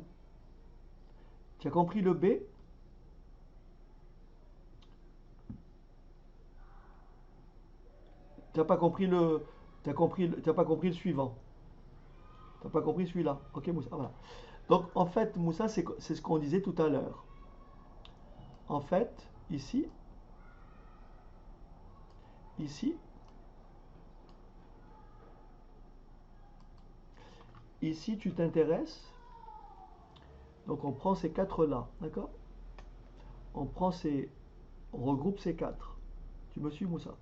Tu as compris le B? Tu n'as pas compris t'as pas compris le suivant. Tu n'as pas compris celui-là. Ok, Moussa, voilà. Donc, en fait, Moussa, c'est ce qu'on disait tout à l'heure. En fait, ici, ici, tu t'intéresses. Donc, on prend ces quatre-là, d'accord? On prend on regroupe ces quatre. Tu me suis, Moussa?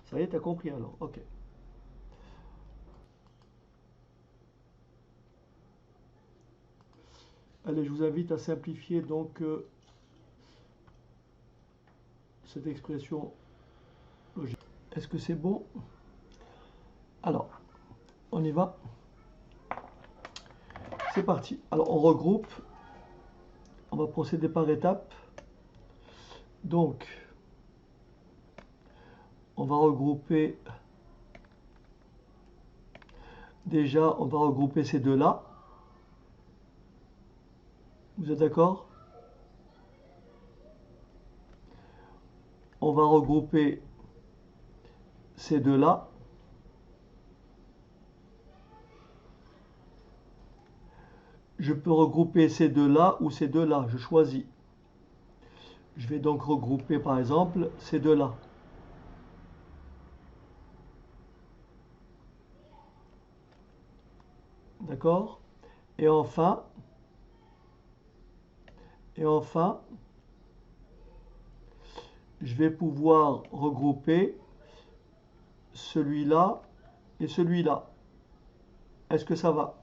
Ça y est, tu as compris alors. Ok. Allez, je vous invite à simplifier donc cette expression logique. Est-ce que c'est bon? Alors, on y va. C'est parti. Alors, on regroupe. On va procéder par étapes. Donc, on va regrouper. Déjà, on va regrouper ces deux-là. Vous êtes d'accord? On va regrouper ces deux-là. Je peux regrouper ces deux-là ou ces deux-là. Je choisis. Je vais donc regrouper par exemple ces deux-là. D'accord? Et enfin, je vais pouvoir regrouper celui-là et celui-là. Est-ce que ça va?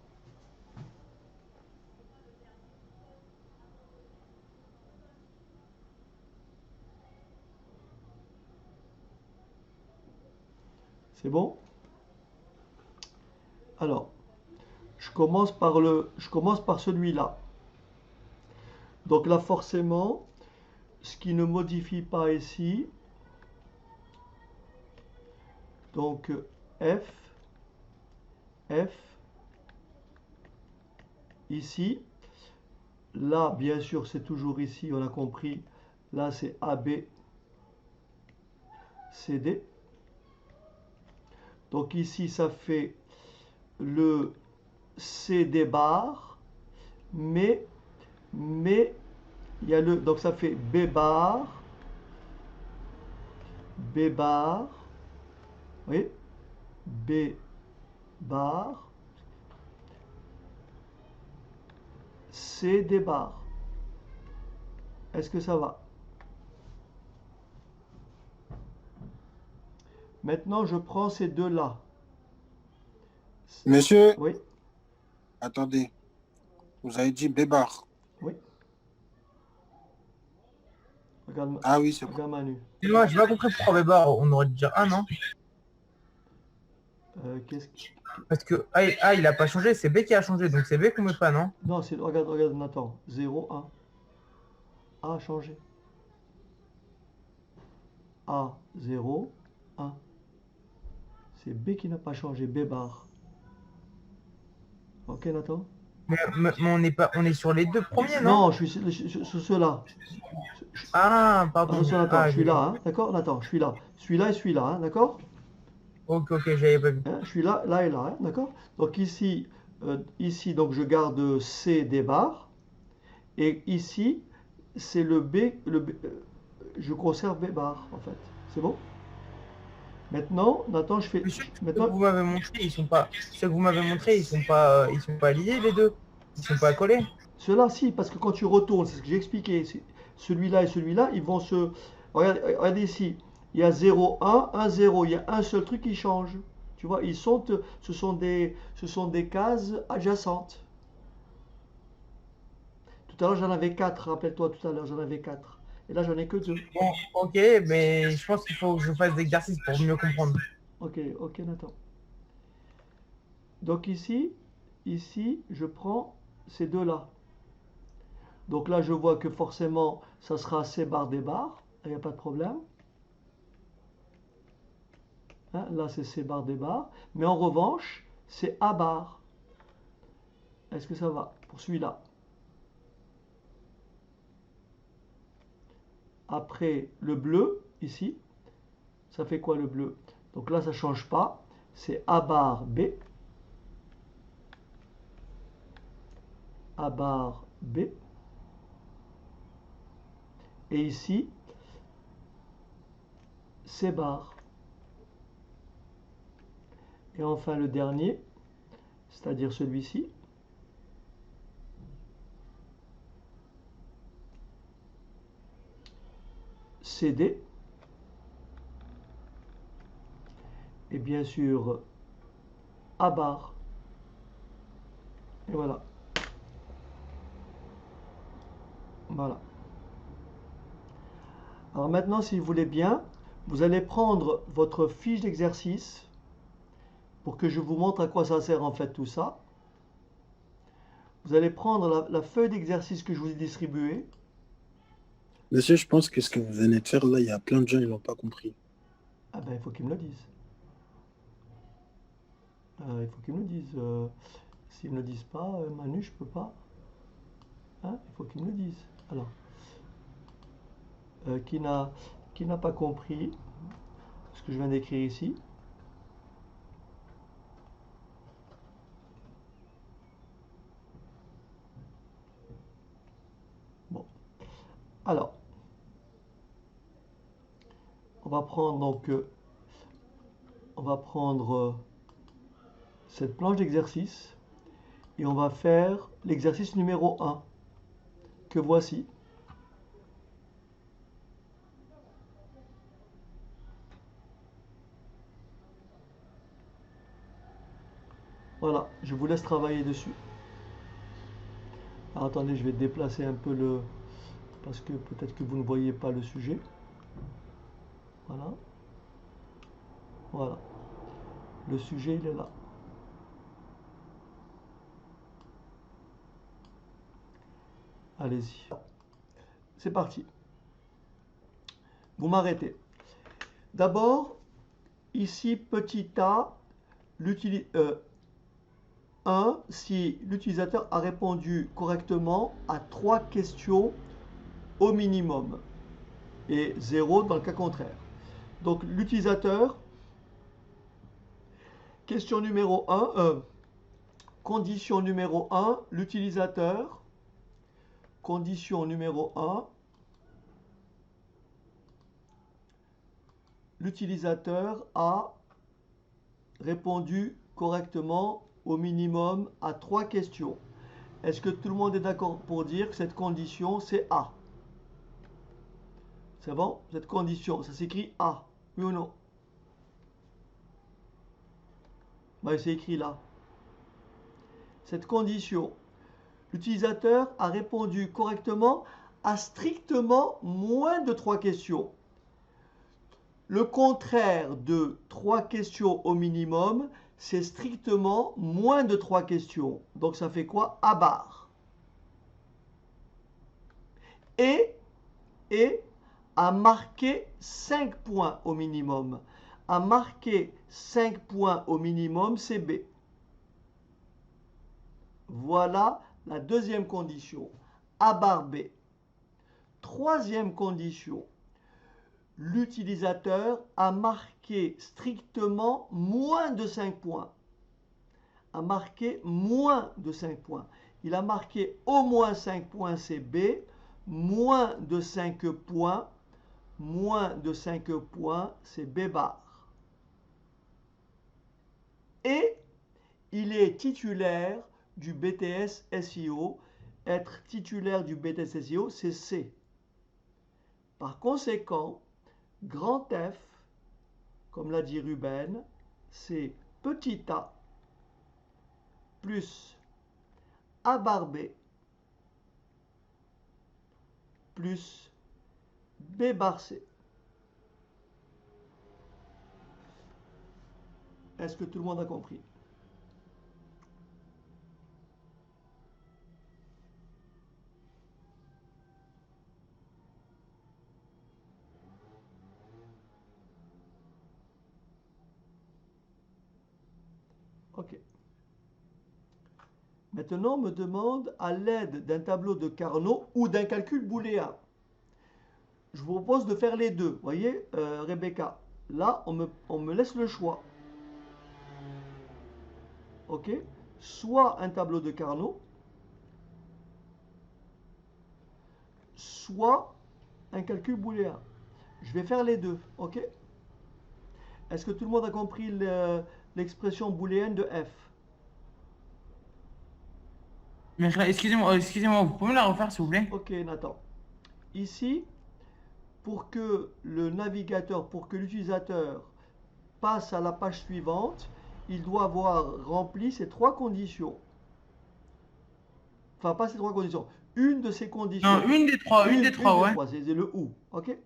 C'est bon? Alors, je commence par celui-là. Donc là, forcément, ce qui ne modifie pas ici, donc F, ici, là, bien sûr, c'est toujours ici, on a compris, là, c'est AB, CD. Donc ici, ça fait le CD bar, mais il y a le, donc ça fait B bar, oui, B bar, CD bar. Est-ce que ça va? Maintenant, je prends ces deux-là. Monsieur, Oui, attendez. Vous avez dit Bébar. oui. Regarde, Ah oui, c'est bon. regarde Manu. Moi, j'ai pas compris pourquoi Weber, on aurait dû dire ah non. Qu'est-ce que... Parce que A, il a pas changé, c'est B qui a changé, donc c'est B qu'on met pas, non? Non, c'est... regarde Nathan. 0, 1. A a changé. A, 0, 1. C'est B qui n'a pas changé, B bar. Ok, Nathan? Mais on est sur les deux premiers, non? Non, je suis sur ceux-là. Ah, pardon. Attention, Nathan, Ah, je suis là, hein, d'accord? Nathan, je suis là. Celui-là et celui-là, hein, d'accord? Ok, j'avais pas vu. Hein, je suis là, là et là, hein, d'accord? Donc ici, donc je garde C des barres. Et ici, c'est le B, je conserve B bar, en fait. C'est bon? Maintenant, Nathan, je fais... Monsieur, ceux que Maintenant, vous m'avez montré, ils sont pas. Ceux que vous m'avez montré, ils sont pas liés les deux. Ils sont pas collés. ceux-là, si, parce que quand tu retournes, c'est ce que j'ai expliqué, celui-là et celui-là, ils vont se... Regardez ici, il y a 0, 1, 1, 0, il y a un seul truc qui change. Tu vois, ce sont des cases adjacentes. Tout à l'heure, j'en avais 4, rappelle-toi, tout à l'heure, j'en avais 4. Et là, j'en ai que 2. Bon, ok, mais je pense qu'il faut que je fasse des exercices pour mieux comprendre. Ok, Nathan. Donc ici, je prends ces deux-là. Donc là, je vois que forcément, ça sera C bar des barres. Il n'y a pas de problème. Hein, là, c'est C bar des barres. Mais en revanche, c'est A bar. Est-ce que ça va pour celui-là? Après, le bleu, ici, ça fait quoi le bleu? Donc là, ça ne change pas. C'est A bar B. A bar B. Et ici, C bar. Et enfin le dernier, c'est-à-dire celui-ci, CD. Et bien sûr, A bar. Et voilà. Voilà. Alors maintenant, si vous voulez bien, vous allez prendre votre fiche d'exercice pour que je vous montre à quoi ça sert en fait tout ça. Vous allez prendre la feuille d'exercice que je vous ai distribuée. Monsieur, je pense que ce que vous venez de faire là, il y a plein de gens qui n'ont pas compris. Ah ben, il faut qu'ils me le disent. Il faut qu'ils me le disent. S'ils ne le disent pas, Manu, je peux pas. Hein, il faut qu'ils me le disent. Alors, qui n'a pas compris ce que je viens d'écrire ici? Bon. Alors, on va prendre donc, cette planche d'exercice et on va faire l'exercice numéro 1 que voici. Voilà, je vous laisse travailler dessus. Alors, attendez, je vais déplacer un peu le... Parce que peut-être que vous ne voyez pas le sujet. Voilà. Voilà. Le sujet, il est là. Allez-y. C'est parti. Vous m'arrêtez. D'abord, ici, petit a, 1, si l'utilisateur a répondu correctement à 3 questions au minimum. Et 0 dans le cas contraire. Donc, l'utilisateur, question numéro 1, condition numéro 1, l'utilisateur, condition numéro 1, l'utilisateur a répondu correctement au minimum à 3 questions. Est-ce que tout le monde est d'accord pour dire que cette condition, c'est A? C'est bon? Cette condition, ça s'écrit A, oui ou non? Ben, c'est écrit là. Cette condition, l'utilisateur a répondu correctement à strictement moins de 3 questions. Le contraire de 3 questions au minimum, c'est strictement moins de 3 questions. Donc ça fait quoi? A bar. Et a marqué 5 points au minimum. A marqué 5 points au minimum, c'est B. Voilà la deuxième condition. A bar B. Troisième condition. L'utilisateur a marqué strictement moins de 5 points. A marqué moins de 5 points. Il a marqué au moins 5 points, c'est B. Moins de 5 points, c'est B bar. Et il est titulaire du BTS SEO. Être titulaire du BTS SEO, c'est C. Par conséquent, grand F, comme l'a dit Ruben, c'est petit a plus A bar B plus B bar C. Est-ce que tout le monde a compris? Ok. Maintenant, on me demande à l'aide d'un tableau de Carnot ou d'un calcul booléen. Je vous propose de faire les deux. Vous voyez, Rebecca, là, on me laisse le choix. Ok? Soit un tableau de Carnot, soit un calcul booléen. Je vais faire les deux. Ok? Est-ce que tout le monde a compris l'expression booléenne de F? Mais excusez-moi, vous pouvez me la refaire s'il vous plaît? Ok, Nathan. Ici, pour que le navigateur, pour que l'utilisateur passe à la page suivante, il doit avoir rempli ces 3 conditions. Enfin, pas ces 3 conditions. Une de ces conditions. Non, une des trois, ouais. C'est le ou. Ok?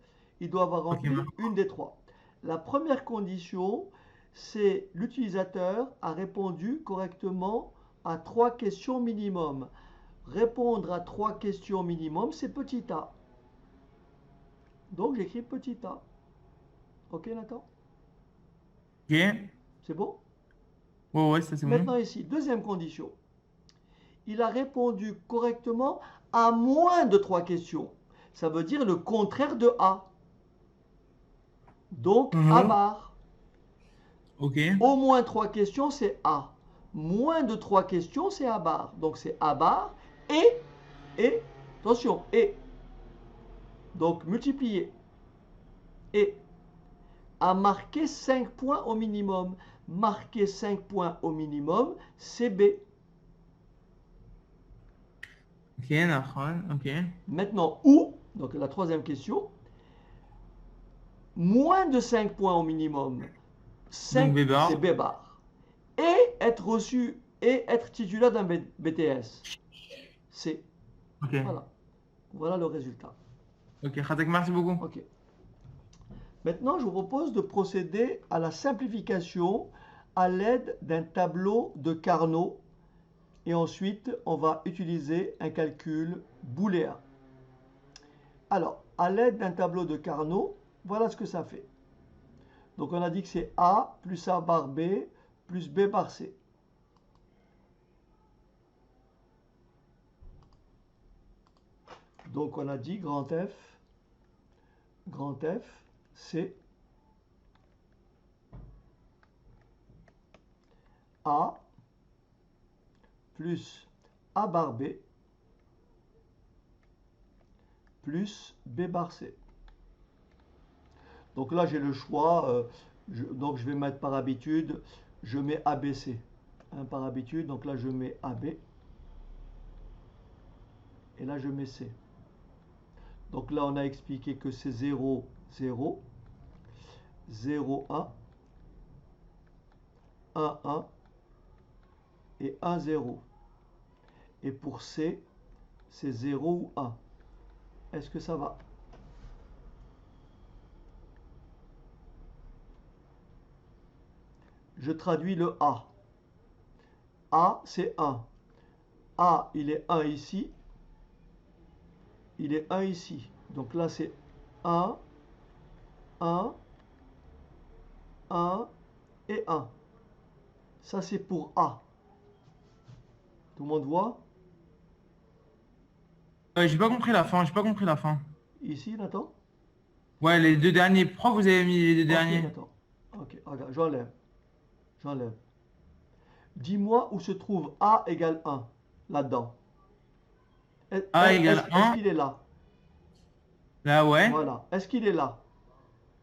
Il doit avoir rempli une des 3. La première condition, c'est l'utilisateur a répondu correctement à 3 questions minimum. Répondre à 3 questions minimum, c'est petit a. Donc j'écris petit a. Ok, Nathan? Ok. C'est bon? Ouais, ça c'est bon. Maintenant ici, deuxième condition. Il a répondu correctement à moins de 3 questions. Ça veut dire le contraire de A. Donc A bar. Ok. Au moins 3 questions, c'est A. Moins de 3 questions, c'est A bar. Donc c'est A bar et, attention, et. Donc multiplier. Et a marqué 5 points au minimum. Marquer 5 points au minimum, c'est B. Ok, d'accord, ok. Maintenant, ou, donc la troisième question, moins de 5 points au minimum, 5, Donc B bar. c'est B bar. Et être reçu et être titulaire d'un BTS. C. Ok. Voilà. Voilà le résultat. Ok, Khatek, merci beaucoup. Ok. Maintenant, je vous propose de procéder à la simplification à l'aide d'un tableau de Carnot. Et ensuite, on va utiliser un calcul booléen. Alors, à l'aide d'un tableau de Carnot, voilà ce que ça fait. Donc, on a dit que c'est A plus A bar B plus B bar C. Donc, on a dit grand F, c'est A plus A bar B plus B bar C. Donc là, j'ai le choix. Donc, je vais mettre par habitude, je mets ABC. Hein, par habitude, donc là, je mets AB. Et là, je mets C. Donc là, on a expliqué que c'est 0, 0, 0, 1, 1, 1 et 1, 0. Et pour C, c'est 0 ou 1. Est-ce que ça va? Je traduis le A. A, c'est 1. A, il est 1 ici. Il est 1 ici. Donc là, c'est 1, 1, 1 et 1. Ça, c'est pour A. Tout le monde voit? J'ai pas compris la fin, j'ai pas compris la fin. Ici, Nathan? Ouais, les deux derniers. Pourquoi vous avez mis les deux Ok, derniers? Nathan. Ok, regarde, j'enlève. J'enlève. Dis-moi où se trouve A égale 1, là-dedans. A égale Est-ce 1. qu'il est là? Là, ouais. Voilà. Est-ce qu'il est là?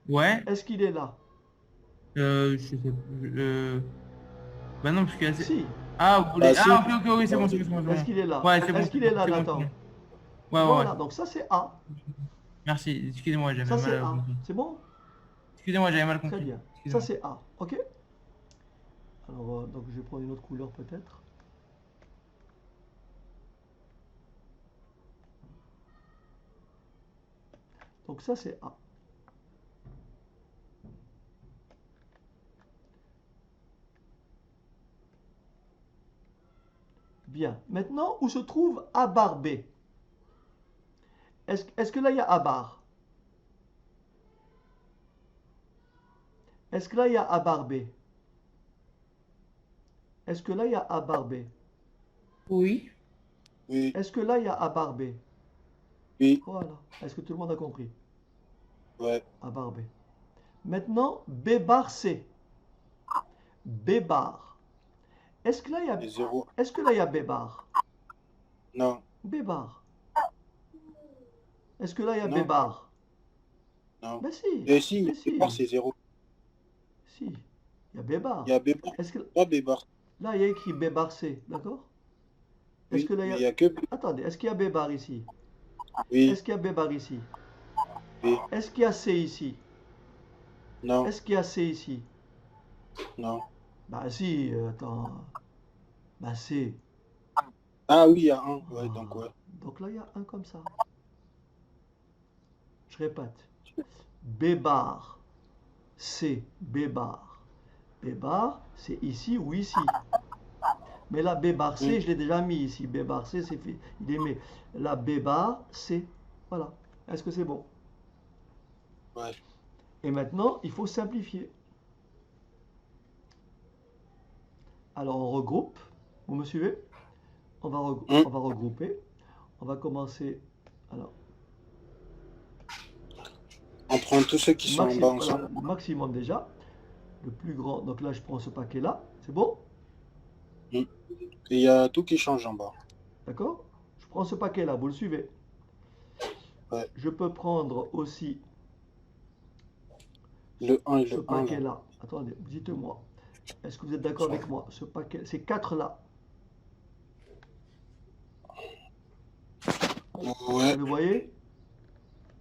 Ouais. Est-ce qu'il est là? Je sais plus. Bah non, parce que... Si. Ah, vous voulez... Bah, si. Ah, ok, oui, c'est bon, c'est bon, c'est bon. Est-ce qu'il est là? Ouais, c'est bon. Est-ce qu'il est là, c'est bon, Nathan? c'est bon. Ouais, ouais, Voilà, ouais. donc ça c'est A. Merci, excusez-moi, j'avais Ça c'est mal A. compris. C'est bon? Excusez-moi, j'avais mal Très compris. bien. Ça Excusez-moi. c'est A. Ok? Alors, donc je vais prendre une autre couleur peut-être. Donc ça c'est A. Bien. Maintenant, où se trouve A bar B? Est-ce que là il y a A bar? Est-ce que là il y a A bar B? Est-ce que là il y a A bar B? Oui. Oui, Est-ce que là il y a A bar B? oui, Voilà. Est-ce que tout le monde a compris? ouais. A bar B. Maintenant, B bar C. B bar. Est-ce que là il y a Et 0. Est-ce que là il y a B bar? Non, B bar. Est-ce que là il y a Non. B bar? non. Ben si. Et si, Mais si. B bar, c'est 0. Si. Il y a B bar. Il y a B bar, Est-ce que pas B bar. là il y a écrit B bar C, d'accord? Est-ce Oui, que là mais il il y n'y a que B. Attendez, est-ce qu'il y a B bar ici? Oui, Est-ce qu'il y a B bar ici? oui, Est-ce qu'il y a C ici? non, Est-ce qu'il y a C ici? non. Bah si, attends. Bah C. Ah oui, il y a 1. Ouais, donc ouais. Donc là il y a un comme ça. Je répète. B bar. C. B bar. B bar, c'est ici ou ici. Mais là, B bar C, je l'ai déjà mis ici. B bar C, c'est fait. Il est mis. Là, B bar C. Voilà. Est-ce que c'est bon? Ouais. Et maintenant, il faut simplifier. Alors, on regroupe. Vous me suivez? On va regrouper. On va commencer. Alors, On prend tous ceux qui sont en bas voilà, ensemble. le maximum déjà. Le plus grand. Donc là, je prends ce paquet-là. C'est bon? Et il y a tout qui change en bas. D'accord? Je prends ce paquet-là. Vous le suivez? Ouais. Je peux prendre aussi Le 1 et ce le 1 là. paquet-là. Attendez, dites-moi. Est-ce que vous êtes d'accord avec moi? Ce paquet, ces quatre-là. Ouais. Vous le voyez?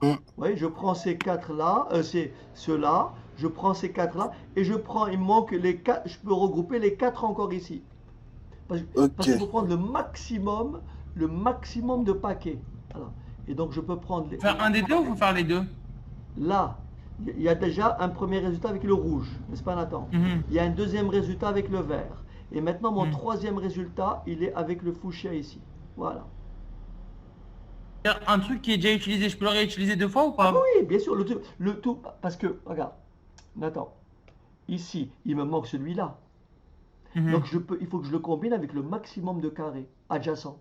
Mm. Vous voyez, je prends ces quatre-là, c'est ceux-là, je prends ces quatre-là, et je prends, il me manque les quatre, je peux regrouper les quatre encore ici. Ok. Parce qu'il faut prendre le maximum de paquets. Voilà. Et donc je peux prendre Faire un des deux ou faut faire les deux? là, il y a déjà un premier résultat avec le rouge, n'est-ce pas Nathan? Mhm. Il y a un deuxième résultat avec le vert. Et maintenant mon Mhm. troisième résultat, il est avec le fuchsia ici. Voilà. Un truc qui est déjà utilisé, je peux le réutiliser 2 fois ou Ah bah pas? oui, bien sûr, le tout, parce que, regarde, Nathan, ici, il me manque celui-là. Donc Mhm. il faut que je le combine avec le maximum de carrés adjacents.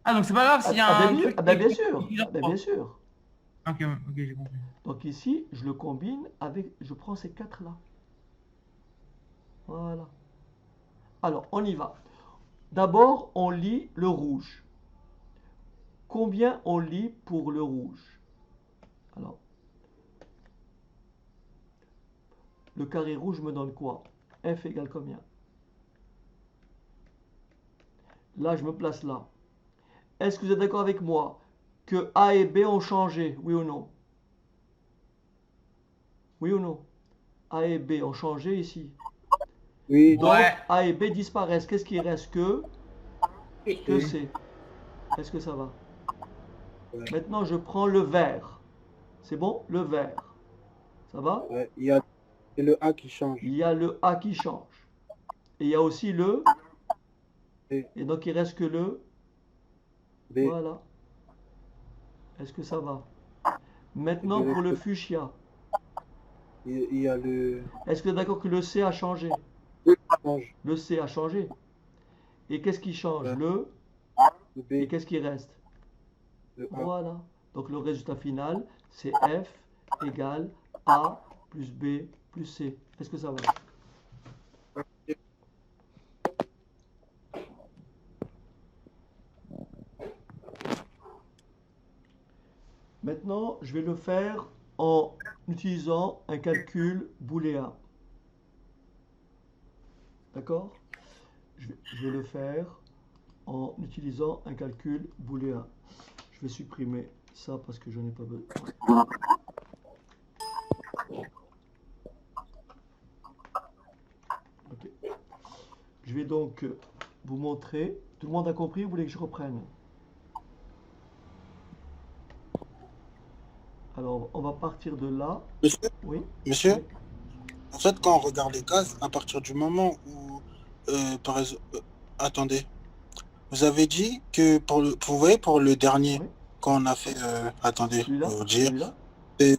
Ah, donc c'est pas grave s'il y a un truc Ah qui ben est bien sûr, plusieurs ah ben bien fois. sûr. Ok, ouais, ok, j'ai compris. Donc ici, je le combine avec, je prends ces quatre-là. Voilà. Alors, on y va. D'abord, on lit le rouge. Combien on lit pour le rouge? Alors, le carré rouge me donne quoi? F égale combien? Là, je me place là. Est-ce que vous êtes d'accord avec moi que A et B ont changé? Oui ou non? Oui ou non? A et B ont changé ici. Oui. Donc, Ouais. A et B disparaissent. Qu'est-ce qui reste que Oui. C? Est-ce que ça va? Ouais. Maintenant, je prends le vert. C'est bon? Le vert. Ça va? Ouais. Il y a le A qui change. Il y a le A qui change. Et il y a aussi le. B. Et donc, il reste que le. B. Voilà. Est-ce que ça va? Et Maintenant, de pour l'autre le côté, fuchsia. il y a le Est-ce que vous êtes d'accord que le C a changé? B qui change. Le C a changé. Et qu'est-ce qui change? Ouais. Le. Le Et B. qu'est-ce qui reste? Le A. Voilà. Donc, le résultat final, c'est F égale A plus B plus C. Est-ce que ça va? Maintenant, je vais le faire en utilisant un calcul booléen. D'accord? Je vais le faire en utilisant un calcul booléen. Je vais supprimer ça parce que je n'ai pas besoin. Ok. Je vais donc vous montrer. Tout le monde a compris? Vous voulez que je reprenne? Alors, on va partir de là. Monsieur, Oui? monsieur, Oui? en fait, quand on regarde les gaz, à partir du moment où, par exemple, attendez, vous avez dit que vous voyez, pour le dernier, Oui? quand on a fait, attendez, je Celui-là? vais vous dire, Celui-là? et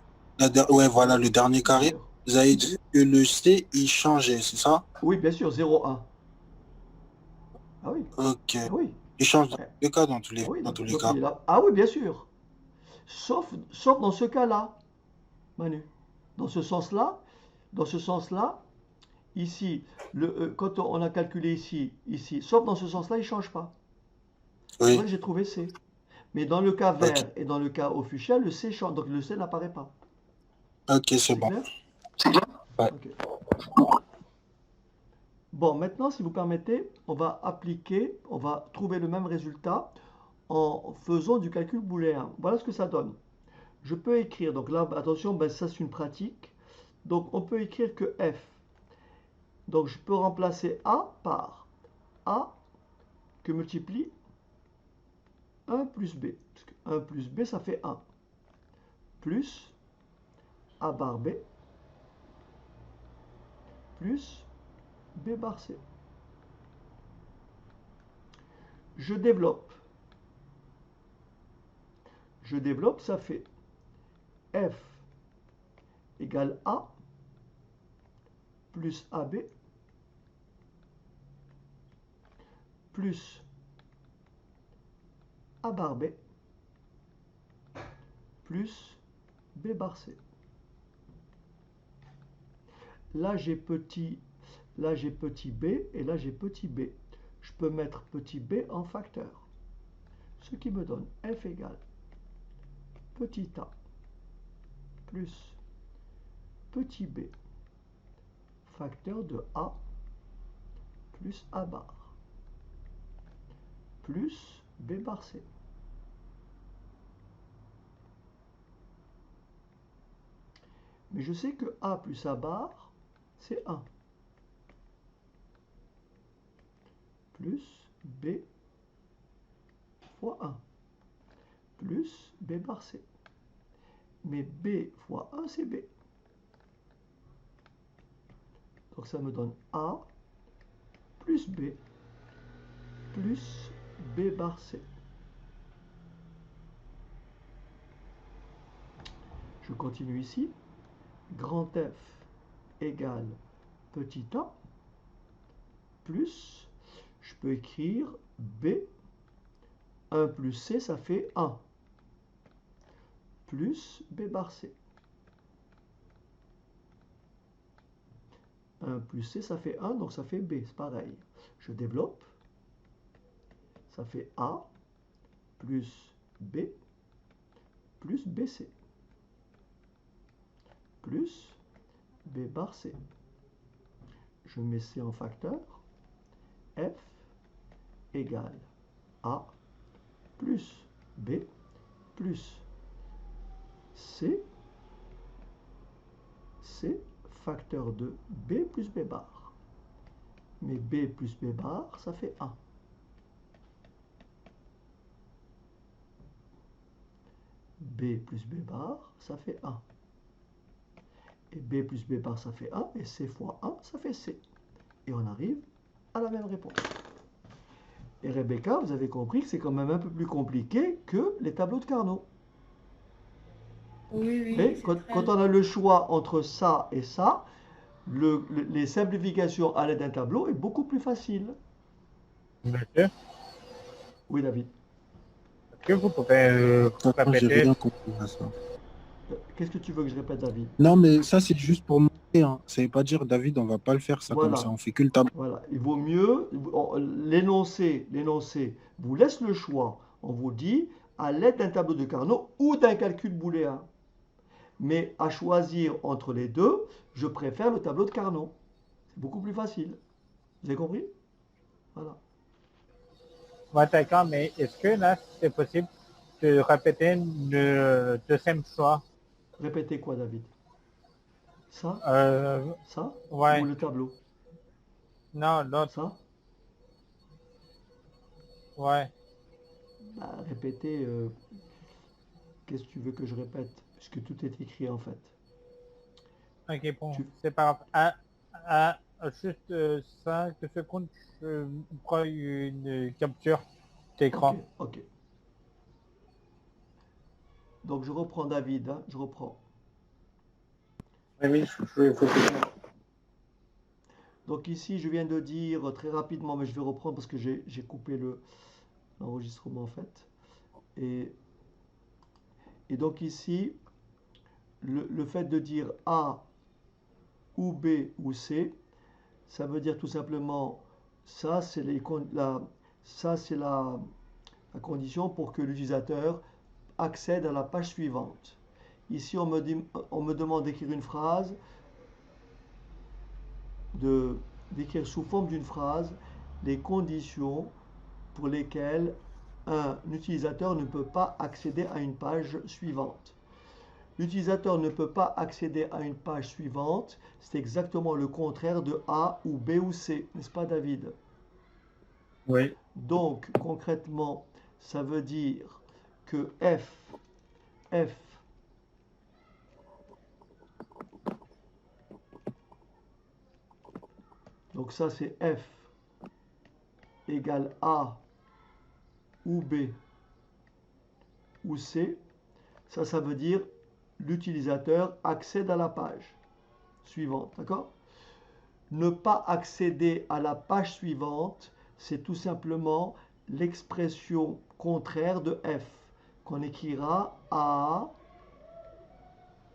ouais, voilà, le dernier Bien carré, sûr. vous avez dit que le C, il changeait, c'est ça? Oui, bien sûr, 0,1. Ah oui, Ok. ah oui. Il change dans Eh, tous les cas, ah oui, dans tous les donc cas. il est là. Ah oui, bien sûr. Sauf dans ce cas-là, Manu. Dans ce sens-là, dans ce sens-là, ici, quand on a calculé ici, sauf dans ce sens-là, il ne change pas. C'est pour ça Oui, que j'ai trouvé C. Mais dans le cas ok. vert et dans le cas au fuchsia, le C change. Donc le C n'apparaît pas. Ok, c'est C'est bon. clair? Ouais. Ok. Bon, maintenant, si vous permettez, on va appliquer, on va trouver le même résultat en faisant du calcul booléen. Voilà ce que ça donne. Je peux écrire, donc là, attention, ben, ça c'est une pratique. Donc on peut écrire que F. Donc je peux remplacer A par A que multiplie 1 plus B. Parce que 1 plus B, ça fait 1. Plus A bar B plus B bar C. Je développe. Je développe, ça fait F égale A plus AB plus A bar B plus B bar C. Là j'ai petit b et là j'ai petit b. Je peux mettre petit b en facteur. Ce qui me donne F égale petit a plus petit b facteur de a plus a bar plus b bar c. Mais je sais que a plus a bar, c'est 1. plus B fois 1 plus B bar C. Mais B fois 1, c'est B. Donc ça me donne A plus B plus B bar C. Je continue ici. Grand F égale petit a plus, je peux écrire B, 1 plus C, ça fait 1, plus B bar C. 1 plus C, ça fait 1, donc ça fait B, c'est pareil. Je développe, ça fait A plus B plus BC plus B bar C. Je mets C en facteur. F égale A plus B plus C facteur de B plus B bar. Mais B plus B bar, ça fait 1. B plus B bar, ça fait 1. Et B plus B bar, ça fait 1. Et C fois 1, ça fait C. Et on arrive à la même réponse. Et Rebecca, vous avez compris que c'est quand même un peu plus compliqué que les tableaux de Carnot. Oui, oui, Mais c'est quand on a le choix entre ça et ça, les simplifications à l'aide d'un tableau est beaucoup plus facile. Bien sûr. Oui, David. Est-ce que vous pouvez J'ai répéter? rien compris à ça. Qu'est-ce que tu veux que je répète, David? Non, mais ça, c'est juste pour montrer. Hein. Ça veut pas dire, David, on va pas le faire ça comme Voilà. ça. On fait que le tableau. Voilà, il vaut mieux, l'énoncé vous laisse le choix. On vous dit, à l'aide d'un tableau de Carnot ou d'un calcul booléen. Mais à choisir entre les deux, je préfère le tableau de Carnot. C'est beaucoup plus facile. Vous avez compris? Voilà. Ouais, d'accord, mais est-ce que là, c'est possible de répéter le deuxième choix? Répétez quoi, David? Ça? Ça? Ouais. Ou le tableau? Non, l'autre. Ça? Ouais. Bah, répétez. Qu'est-ce que tu veux que je répète? Puisque tout est écrit en fait. Ok, bon, Tu- c'est pas grave. Juste 5 secondes, je prends une capture d'écran. Ok. Donc je reprends David, hein, je reprends. Oui, je faut que- Donc ici, je viens de dire très rapidement, mais je vais reprendre parce que j'ai coupé l'enregistrement en fait. Et donc ici, le fait de dire A ou B ou C, ça veut dire tout simplement, ça c'est la condition pour que l'utilisateur accède à la page suivante. Ici, on me demande d'écrire une phrase, d'écrire sous forme d'une phrase les conditions pour lesquelles un utilisateur ne peut pas accéder à une page suivante. L'utilisateur ne peut pas accéder à une page suivante, c'est exactement le contraire de A ou B ou C, n'est-ce pas David? Oui. Donc concrètement, ça veut dire que F donc ça c'est F égale A ou B ou C, ça veut dire l'utilisateur accède à la page suivante, d'accord? Ne pas accéder à la page suivante, c'est tout simplement l'expression contraire de F, qu'on écrira A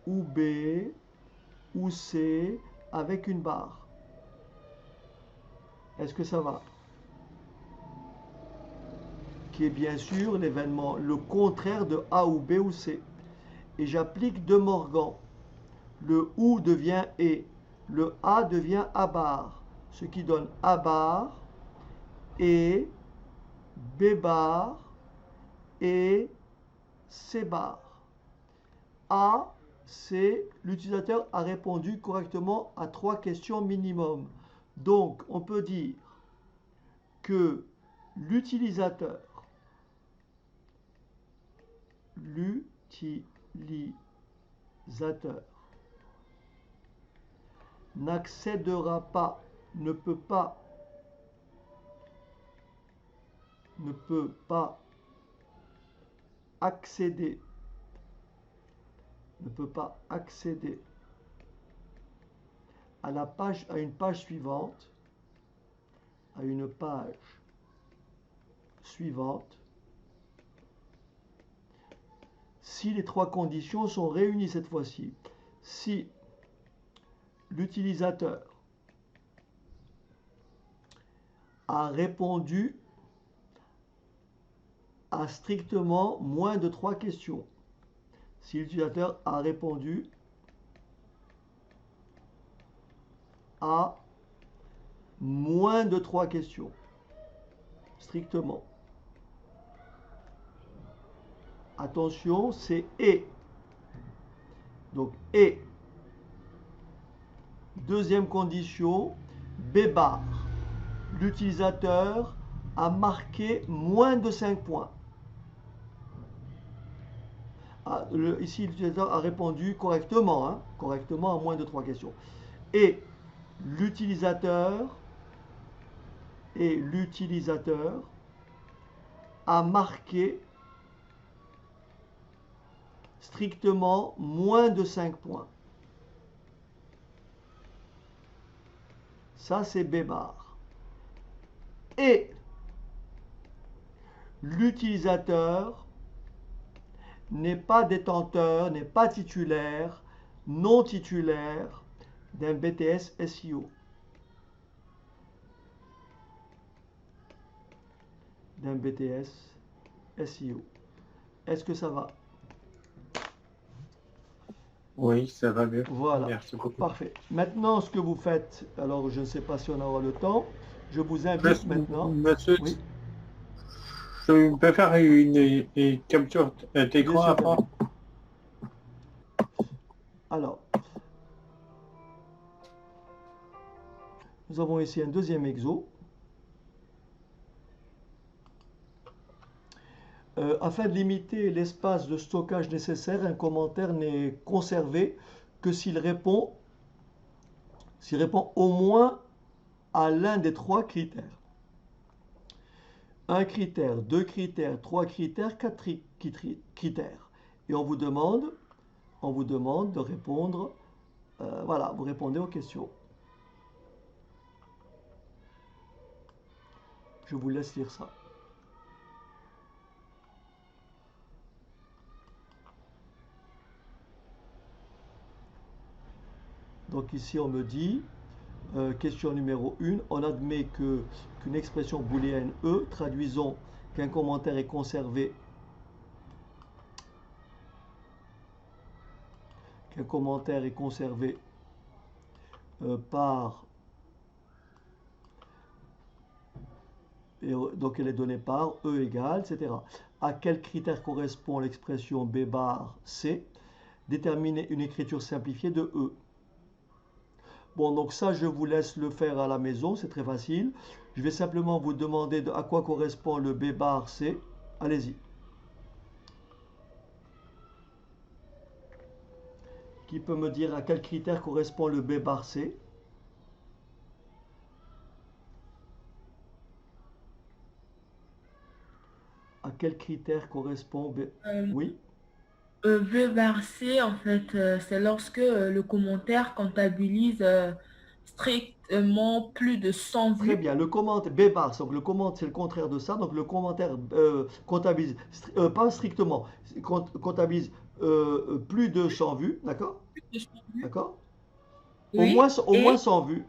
ou B ou C avec une barre. Est-ce que ça va? Qui est bien sûr l'événement, le contraire de A ou B ou C. Et j'applique De Morgan. Le OU devient E. Le A devient A bar. Ce qui donne A bar, E, B bar et C bar. A, C, l'utilisateur a répondu correctement à 3 questions minimum. Donc, on peut dire que l'utilisateur n'accédera pas, ne peut pas accéder à une page suivante, si les trois conditions sont réunies cette fois-ci. Si l'utilisateur a répondu à strictement moins de 3 questions. Si l'utilisateur a répondu à moins de 3 questions, strictement. Attention, c'est et. Donc et. Deuxième condition, B bar. L'utilisateur a marqué moins de 5 points. Ici, l'utilisateur a répondu correctement, correctement à moins de 3 questions. Et l'utilisateur a marqué strictement moins de 5 points. Ça, c'est B bar. Et l'utilisateur n'est pas détenteur, n'est pas titulaire, non titulaire d'un BTS SEO. D'un BTS SEO. Est-ce que ça va? Oui, ça va mieux. Voilà. Merci beaucoup. Parfait. Maintenant, ce que vous faites, alors je ne sais pas si on aura le temps, je vous invite maintenant. Monsieur, Oui. je peux faire une capture d'écran Bien sûr. après? Alors, nous avons ici un deuxième exo. Afin de limiter l'espace de stockage nécessaire, un commentaire n'est conservé que s'il répond au moins à l'un des 3 critères. 1 critère, 2 critères, 3 critères, 4 critères. Et on vous demande de répondre, voilà, vous répondez aux questions. Je vous laisse lire ça. Donc ici on me dit, question numéro 1, on admet qu'une expression booléenne E, traduisons qu'un commentaire est conservé par, donc elle est donnée par E égale, etc. À quel critère correspond l'expression B bar C? Déterminer une écriture simplifiée de E. Bon, donc ça, je vous laisse le faire à la maison, c'est très facile. Je vais simplement vous demander à quoi correspond le B bar C. Allez-y. Qui peut me dire à quel critère correspond le B bar C? À quel critère correspond B? Oui? B bar C, en fait, c'est lorsque le commentaire comptabilise strictement plus de 100 Très vues. bien, le commentaire B bar, donc le commentaire, c'est le contraire de ça, donc le commentaire comptabilise, pas strictement, comptabilise plus de 100 vues, d'accord? Plus de 100 vues. D'accord? Oui. Au moins 100 vues.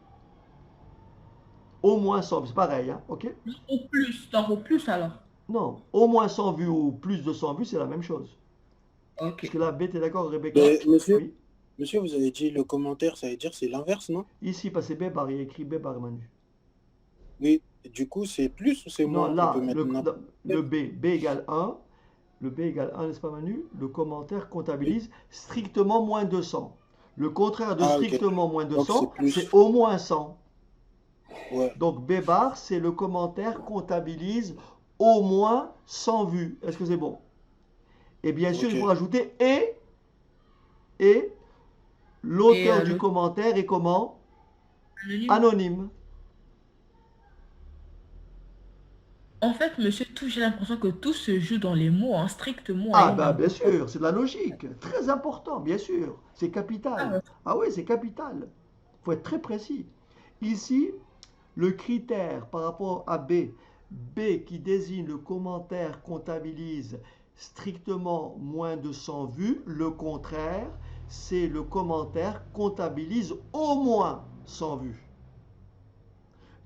Au moins 100 vues, c'est pareil, hein, ok? Au plus, donc au plus alors. Non, au moins 100 vues ou plus de 100 vues, c'est la même chose. Ok. Parce que là, B, t'es d'accord, Rebecca? Mais, monsieur, Oui. monsieur, vous avez dit le commentaire, ça veut dire c'est l'inverse, non? Ici, parce que c'est B bar, il y a écrit B bar, Manu. Oui, du coup, c'est plus ou c'est Non, moins? là, On peut mettre n'importe- le B égale 1. Le B égale 1, n'est-ce pas, Manu? Le commentaire comptabilise strictement moins de 100. Le contraire de Ah, ok. strictement moins de Donc, 100, c'est plus. c'est au moins 100. Ouais. Donc B bar, c'est le commentaire comptabilise au moins 100 vues. Est-ce que c'est bon? Et bien sûr, il faut Ok. rajouter et Et l'auteur du le commentaire est comment? anonyme. Anonyme. En fait, monsieur, tout, j'ai l'impression que tout se joue dans les mots, hein, strictement à Ah une ben bien importance. sûr, c'est de la logique. Très important, bien sûr. C'est capital. Ah, Ah oui, c'est capital. Il faut être très précis. Ici, le critère par rapport à B, B qui désigne le commentaire comptabilise strictement moins de 100 vues. Le contraire, c'est le commentaire comptabilise au moins 100 vues.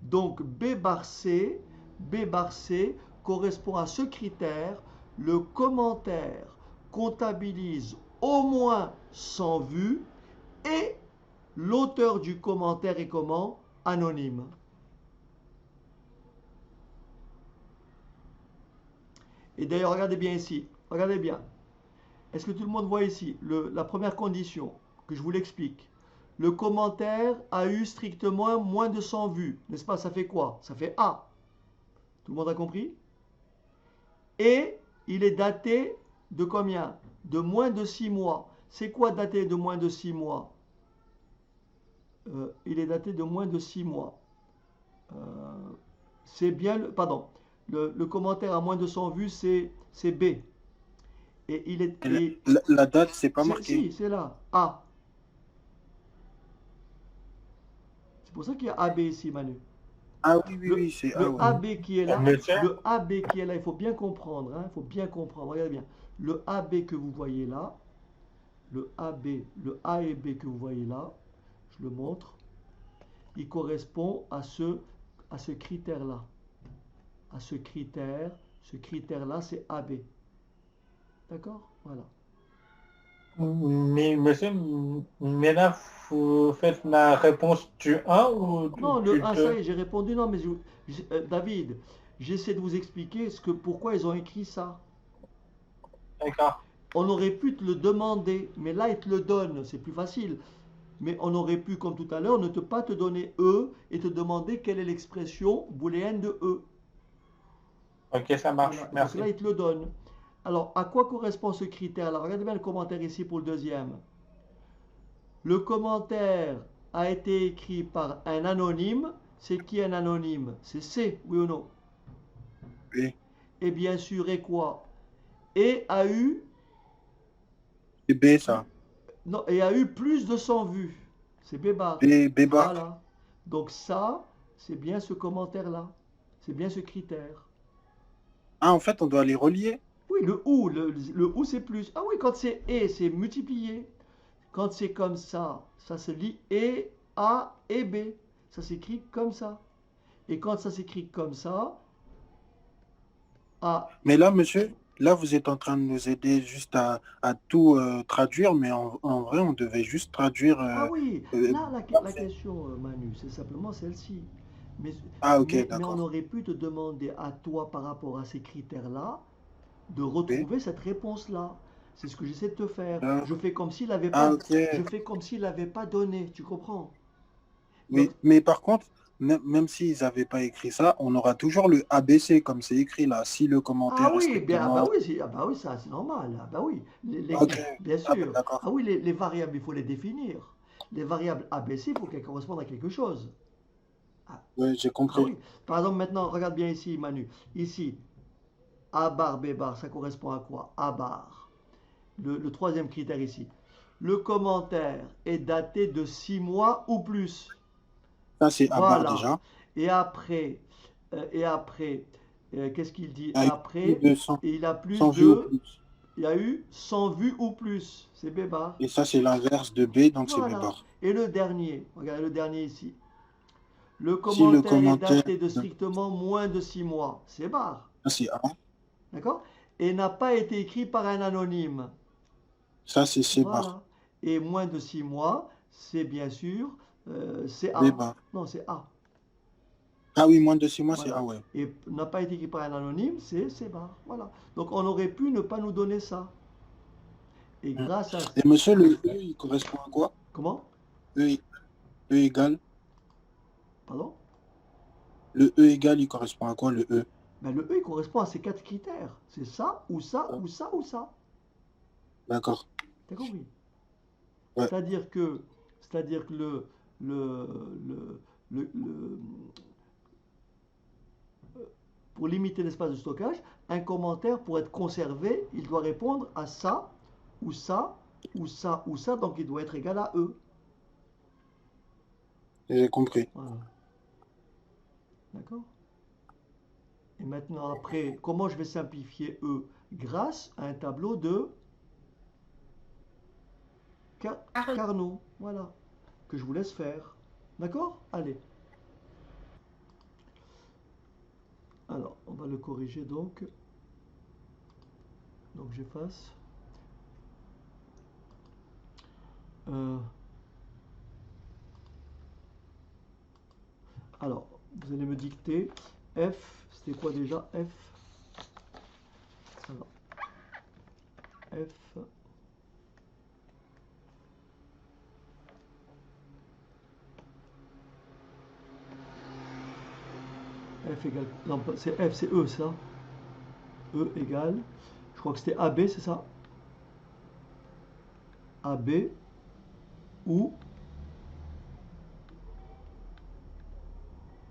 Donc B bar C correspond à ce critère. Le commentaire comptabilise au moins 100 vues et l'auteur du commentaire est comment? Anonyme. Et d'ailleurs, regardez bien ici. Regardez bien. Est-ce que tout le monde voit ici la première condition que je vous l'explique? Le commentaire a eu strictement moins de 100 vues. N'est-ce pas? Ça fait quoi? Ça fait A. Tout le monde a compris? Et il est daté de combien? De moins de 6 mois. C'est quoi daté de moins de 6 mois? Il est daté de moins de 6 mois. Euh, c'est bien, pardon, le commentaire à moins de 100 vues, c'est B. Et il est, Et et la date, c'est pas marqué. si, c'est là, A. C'est pour ça qu'il y a AB ici, Manu. Ah oui, oui, Le, oui, c'est ah le ouais. AB qui est là, Monsieur, le AB qui est là, il faut bien comprendre, hein, il faut bien comprendre, regardez bien. Le AB que vous voyez là, le AB, le A et B que vous voyez là, je le montre, il correspond à ce critère-là. À ce critère-là, c'est AB. D'accord? Voilà. mais monsieur, mais là, vous faites la réponse du un ou Non, du le 1, ça 2? y est, j'ai répondu. Non, mais David, j'essaie de vous expliquer pourquoi ils ont écrit ça. D'accord. On aurait pu te le demander, mais là, ils te le donnent, c'est plus facile. Mais on aurait pu, comme tout à l'heure, ne pas te donner E et te demander quelle est l'expression booléenne de E. Ok, ça marche. Voilà. Et donc Merci. là, ils te le donnent. Alors, à quoi correspond ce critère-là? Regardez bien le commentaire ici pour le deuxième. Le commentaire a été écrit par un anonyme. C'est qui un anonyme? C'est C, oui ou non? Oui. Et bien sûr, et quoi? Et a eu, C'est B, ça. non, et a eu plus de 100 vues. C'est Bébar. B bar. Voilà. Donc ça, c'est bien ce commentaire-là. C'est bien ce critère. Ah, en fait, on doit les relier. Oui, le ou, le ou c'est plus. Ah oui, quand c'est et, c'est multiplié. Quand c'est comme ça se lit et A et B. Ça s'écrit comme ça. Et quand ça s'écrit comme ça, A. Mais là, monsieur, là, vous êtes en train de nous aider juste à tout traduire, mais en vrai, on devait juste traduire. Ah oui, là, la parfait. question, Manu, c'est simplement celle-ci. Mais, Ah, ok, mais on d'accord. aurait pu te demander à toi, par rapport à ces critères-là, de Oui. retrouver cette réponse-là. C'est ce que j'essaie de te faire. Ah, Je fais comme s'il n'avait ah, pas, ok. je fais comme s'il n'avait pas donné, tu comprends? Donc, Oui, mais par contre, même s'ils n'avaient pas écrit ça, on aura toujours le ABC comme c'est écrit là, si le ah commentaire est oui, bien, ah strictement. bah oui, ah bah oui, ça c'est normal. Ah bah oui, Ok. bien Ah, ben, sûr. Ah d'accord. oui, les variables, il faut les définir. Les variables ABC, il faut qu'elles correspondent à quelque chose. Ah, Oui, j'ai ah compris. oui. Par exemple, maintenant, regarde bien ici, Manu. Ici, A bar, B bar, ça correspond à quoi? A bar. Le troisième critère ici. Le commentaire est daté de 6 mois ou plus. Ça, c'est à barre Voilà. déjà. Et après, et après, qu'est-ce qu'il dit? Avec plus Après, de 100, il a plus 100 vues ou de, plus. il y a eu 100 vues ou plus. C'est Bébar. Et ça, c'est l'inverse de B, donc c'est B Voilà. bar. Et le dernier, regardez le dernier ici. Le Si le commentaire est commentaire, daté de strictement moins de 6 mois. C'est bar. ça, c'est A. D'accord? Et n'a pas été écrit par un anonyme. Ça, c'est C bar. Voilà. Et moins de 6 mois, c'est bien sûr, c'est B A. bar. Non, c'est A. Ah oui, moins de 6 mois, c'est A, Voilà. ouais. Et n'a pas été écrit par un anonyme, c'est bar. Voilà. Donc on aurait pu ne pas nous donner ça. Et Mm. grâce à... Et monsieur, le E, il correspond à quoi? Comment? E, E égale. Pardon? Le E égal, il correspond à quoi, le E? Ben, le E il correspond à ces 4 critères. C'est ça, ou ça, ou ça, ou ça. D'accord. T'as compris? Ouais. C'est-à-dire que, c'est-à-dire que le- pour limiter l'espace de stockage, un commentaire, pour être conservé, il doit répondre à ça, ou ça, ou ça, ou ça, donc il doit être égal à E. J'ai compris. Voilà. D'accord? Et maintenant, après, comment je vais simplifier E? Grâce à un tableau de Carnot. Voilà. Que je vous laisse faire. D'accord? Allez. Alors, on va le corriger donc. Donc, j'efface. Alors, vous allez me dicter F, c'était quoi déjà F? Alors, F. F égale. Non, c'est F, c'est E, ça. E égale. Je crois que c'était AB, c'est ça? AB ou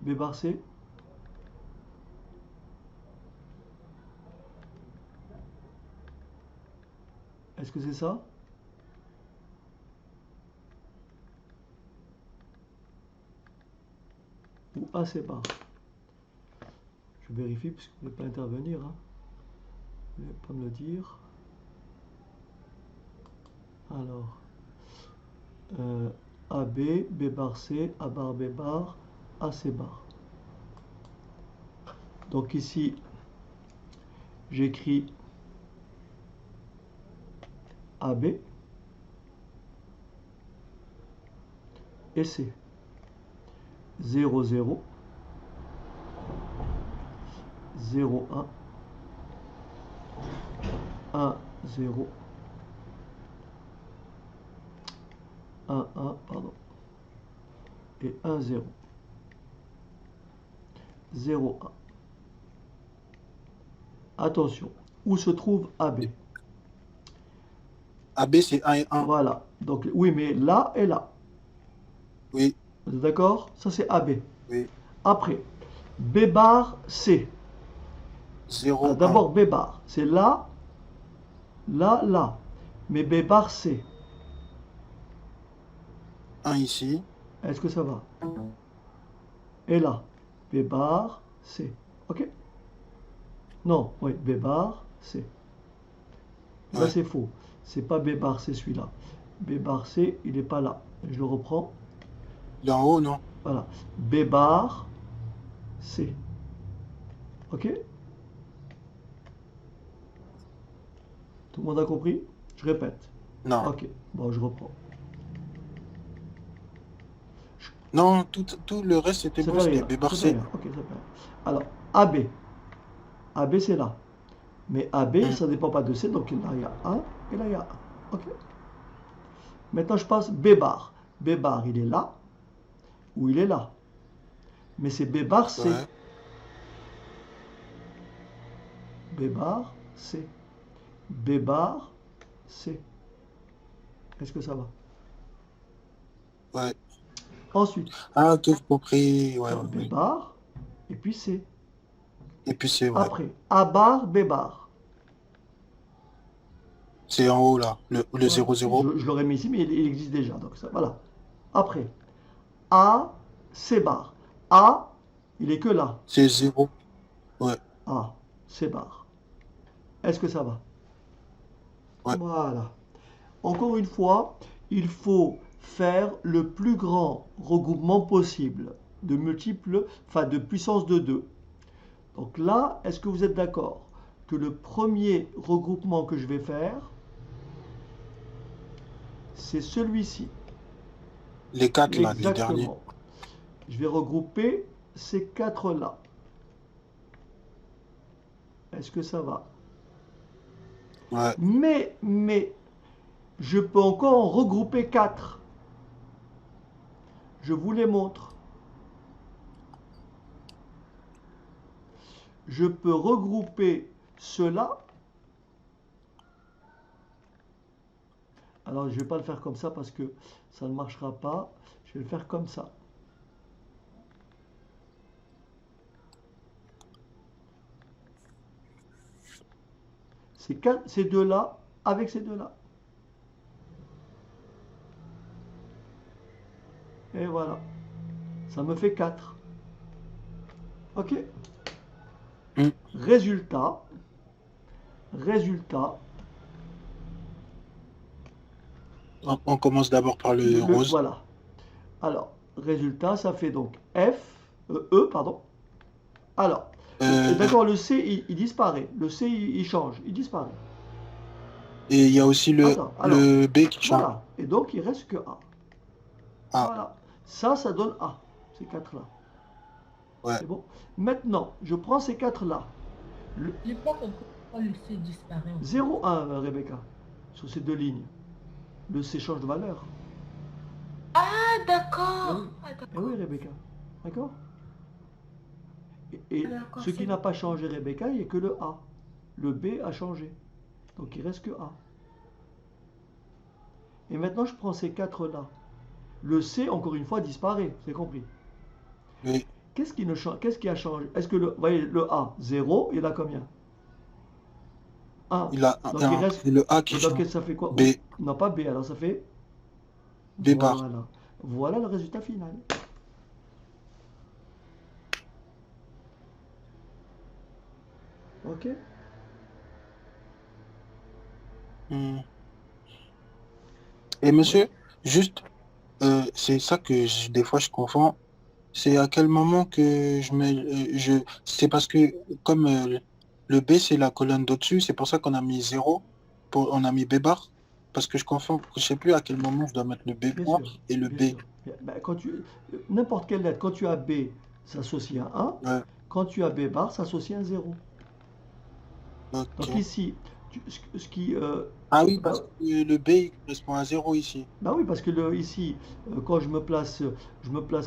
B bar C. Est-ce que c'est ça? Ou AC bar? Je vérifie puisque vous ne voulez pas intervenir. Hein. Vous ne voulez pas me le dire. Alors, AB, B bar C, A bar B bar, AC bar. Donc ici, j'écris AB et C. 0, 0, 0, 1, 1, 0, 1, 1, pardon, et 1, 0, 0, 1. Attention, où se trouve AB? AB, c'est 1 et 1. Voilà, donc oui, mais là et là. Oui, Vous êtes d'accord? Ça c'est AB. oui. Après, B bar C. 0, 1. D'abord B bar, c'est là, là, là. Mais B bar C, 1 ici. est-ce que ça va? Et là, B bar C. Ok? Non, oui, B bar C. Là Ouais. c'est faux. C'est pas B bar C celui-là. B bar C, il n'est pas là. Je le reprends. Il est en haut, non? Voilà. B bar C. Ok? Tout le monde a compris? Je répète. Non. Ok. Bon, je reprends. Non, tout le reste, c'était C'est bon, pas c'était rien. B bar C'est C. pas rien. Ok, c'est pas rien. Alors, AB. AB, c'est là. Mais AB, ça ne dépend pas de C, donc là, il y a 1 et là, il y a 1. Ok? Maintenant, je passe B bar. B bar, il est là ou il est là. Mais c'est B bar C. Ouais. B bar C. B bar C. Est-ce que ça va? Ouais. Ensuite, Ah, ok, j'ai compris. Ouais, B ouais. bar et puis C. Et puis c'est ouais. Après, A bar, B bar. C'est en haut là, le Voilà. 0, 0. Je l'aurais mis ici, mais il existe déjà. Donc ça, voilà. Après, A, C bar. A, il est que là. C'est 0. Ouais, A, C bar. Est-ce que ça va? ouais. Voilà. Encore une fois, il faut faire le plus grand regroupement possible de multiples, enfin de puissance de 2. Donc là, est-ce que vous êtes d'accord que le premier regroupement que je vais faire, c'est celui-ci? Les 4 là, les derniers. Exactement. Je vais regrouper ces 4-là. Est-ce que ça va? Ouais. Mais, je peux encore en regrouper 4. Je vous les montre. je peux regrouper cela. Alors, je ne vais pas le faire comme ça parce que ça ne marchera pas. Je vais le faire comme ça. Ces deux-là avec ces deux-là. Et voilà. Ça me fait 4. OK? Mm. Résultat. On commence d'abord par le rose. Voilà. Alors, résultat, ça fait donc E, pardon. Alors, d'accord, le C, il disparaît. Le C, il change, il disparaît. Et il y a aussi le B qui change. Voilà. Et donc, il reste que A. Ah. Voilà. Ça donne A, ces quatre-là. Ouais. C'est bon. Maintenant, je prends ces quatre-là. Je n'ai pas compris pourquoi le C disparaît. 0, 1, Rebecca, sur ces deux lignes. Le C change de valeur. Ah, d'accord. Eh oui, Rebecca. D'accord? Et D'accord, ce qui c'est n'a bon. pas changé, Rebecca, il n'y a que le A. Le B a changé. Donc il reste que A. Et maintenant, je prends ces quatre-là. Le C, encore une fois, disparaît. Vous avez compris? Oui. Qu'est-ce qui a changé? Est-ce que vous voyez, le A, 0, il a combien? 1. Il a Donc un, il reste. c'est le A qui Donc change. ça fait quoi? B. Non, pas B, alors ça fait. B bar. Voilà. Voilà le résultat final. Ok? Hmm. Et monsieur, juste, c'est ça que des fois je confonds. C'est à quel moment que je mets, c'est parce que comme le B c'est la colonne d'au-dessus, c'est pour ça qu'on a mis 0, on a mis B bar, parce que je confonds, je sais plus à quel moment je dois mettre le B Bien bar sûr. et le Bien B. sûr. Ben, n'importe quelle lettre, quand tu as B, ça s'associe à 1. Ouais, Quand tu as B bar, ça s'associe à 0. ok. Donc ici, ce qui. Ah oui, parce que le B il correspond à 0 ici. Bah oui, parce que ici, quand je me place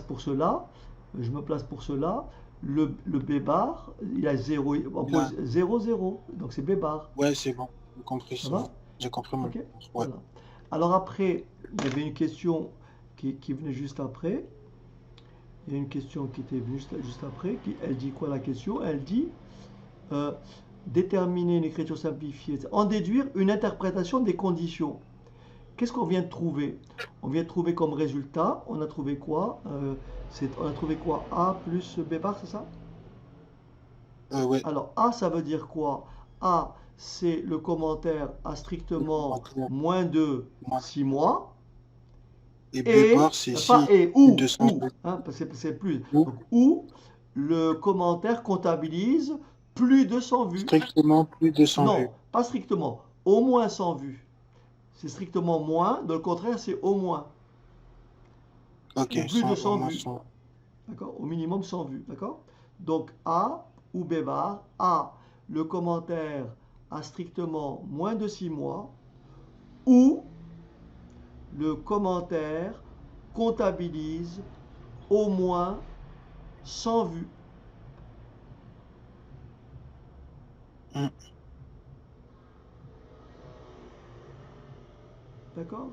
pour cela, le B bar, il a 0, on Il a- pose 0, 0, donc c'est B bar. Ouais, c'est bon, j'ai compris Ça ça. va? J'ai compris mon Ok? réponse. Ouais. Voilà. Alors après, il y avait une question qui venait juste après. Il y a une question qui était venue juste après. Elle dit quoi la question? Elle dit euh, déterminer une écriture simplifiée, en déduire une interprétation des conditions. Qu'est-ce qu'on vient de trouver? On vient de trouver comme résultat, on a trouvé quoi? On a trouvé quoi? A plus B bar, c'est ça? Ouais, Alors A, ça veut dire quoi? A, c'est le commentaire à strictement moins de 6 mois. et B Et, bar c'est pas ici, et, ou, 200 hein, parce que c'est plus. Ou. Donc, ou le commentaire comptabilise plus de 100 vues. Strictement plus de 100 vues. Non, pas strictement, au moins 100 vues. C'est strictement moins, dans le contraire, c'est au moins. Ok, Ou plus de 100 au moins vues. 100. D'accord? Au minimum 100 vues. D'accord? Donc A ou B bar, A, le commentaire a strictement moins de 6 mois, ou le commentaire comptabilise au moins 100 vues. Mm. D'accord?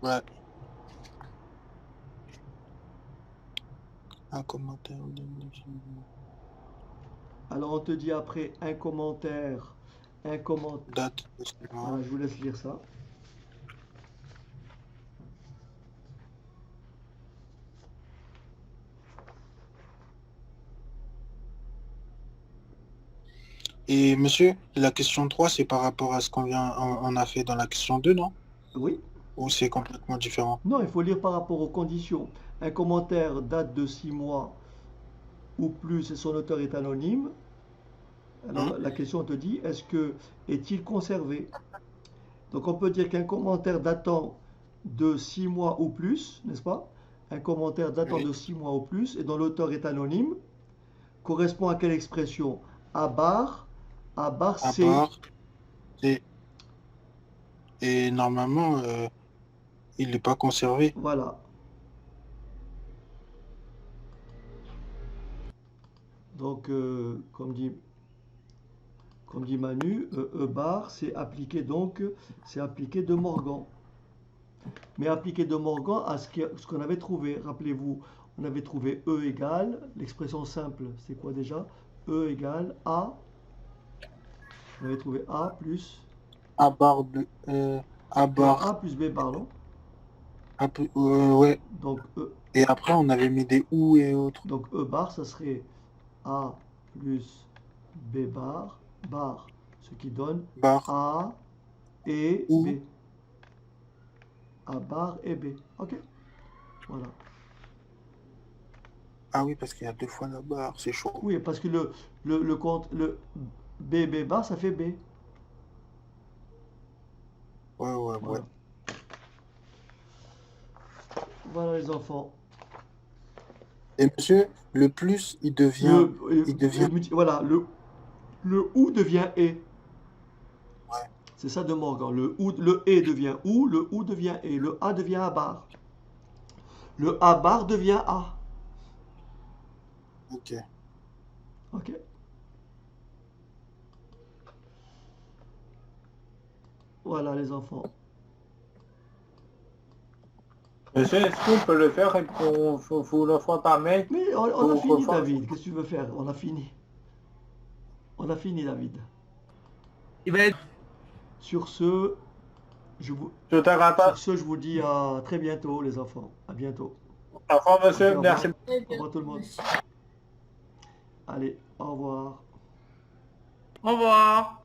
Ouais. Un commentaire. Alors on te dit après un commentaire. Date. Excuse-moi. Voilà, je vous laisse lire ça. Et monsieur, la question 3, c'est par rapport à ce on a fait dans la question 2, non? Oui? Ou c'est complètement différent? Non, il faut lire par rapport aux conditions. Un commentaire date de 6 mois ou plus et son auteur est anonyme. Alors la question te dit, est-il conservé? Donc on peut dire qu'un commentaire datant de 6 mois ou plus, n'est-ce pas? Un commentaire datant Oui. de 6 mois ou plus et dont l'auteur est anonyme correspond à quelle expression? A bar À C. part, et normalement, il n'est pas conservé. Voilà. Donc, comme dit Manu, E bar, c'est appliqué de Morgan. Mais appliqué de Morgan à ce qu'on avait trouvé. Rappelez-vous, on avait trouvé E égale, l'expression simple, c'est quoi déjà? E égale A. On avait trouvé A plus A bar de A bar. A plus B bar, non? Ouais. Donc Et après on avait mis des ou et autres. donc E bar, ça serait A plus B bar, ce qui donne Bar. A et Ou. B. A bar et B. Ok? Voilà. Ah oui, parce qu'il y a 2 fois la barre, c'est chaud. Oui, parce que le compte, le B bar, ça fait B. Ouais. Voilà. Voilà les enfants. Et monsieur, le plus, il devient... Voilà, le OU devient E. Ouais. C'est ça de Morgan. Le E devient OU, le OU devient E. Le A devient A bar. Le A bar devient A. Ok. Ok? Voilà les enfants. Monsieur, est-ce qu'on peut le faire et qu'on vous le fera par mail? Mais on a Pour fini, refaire- David. Qu'est-ce que tu veux faire? On a fini. On a fini, David. Il va être... Sur ce, je vous, Je t'arrête pas. sur ce, je vous dis à très bientôt, les enfants. À bientôt. Au revoir, monsieur. Au revoir. Merci. Très Au bien. revoir tout le monde. Merci. Allez, au revoir. Au revoir.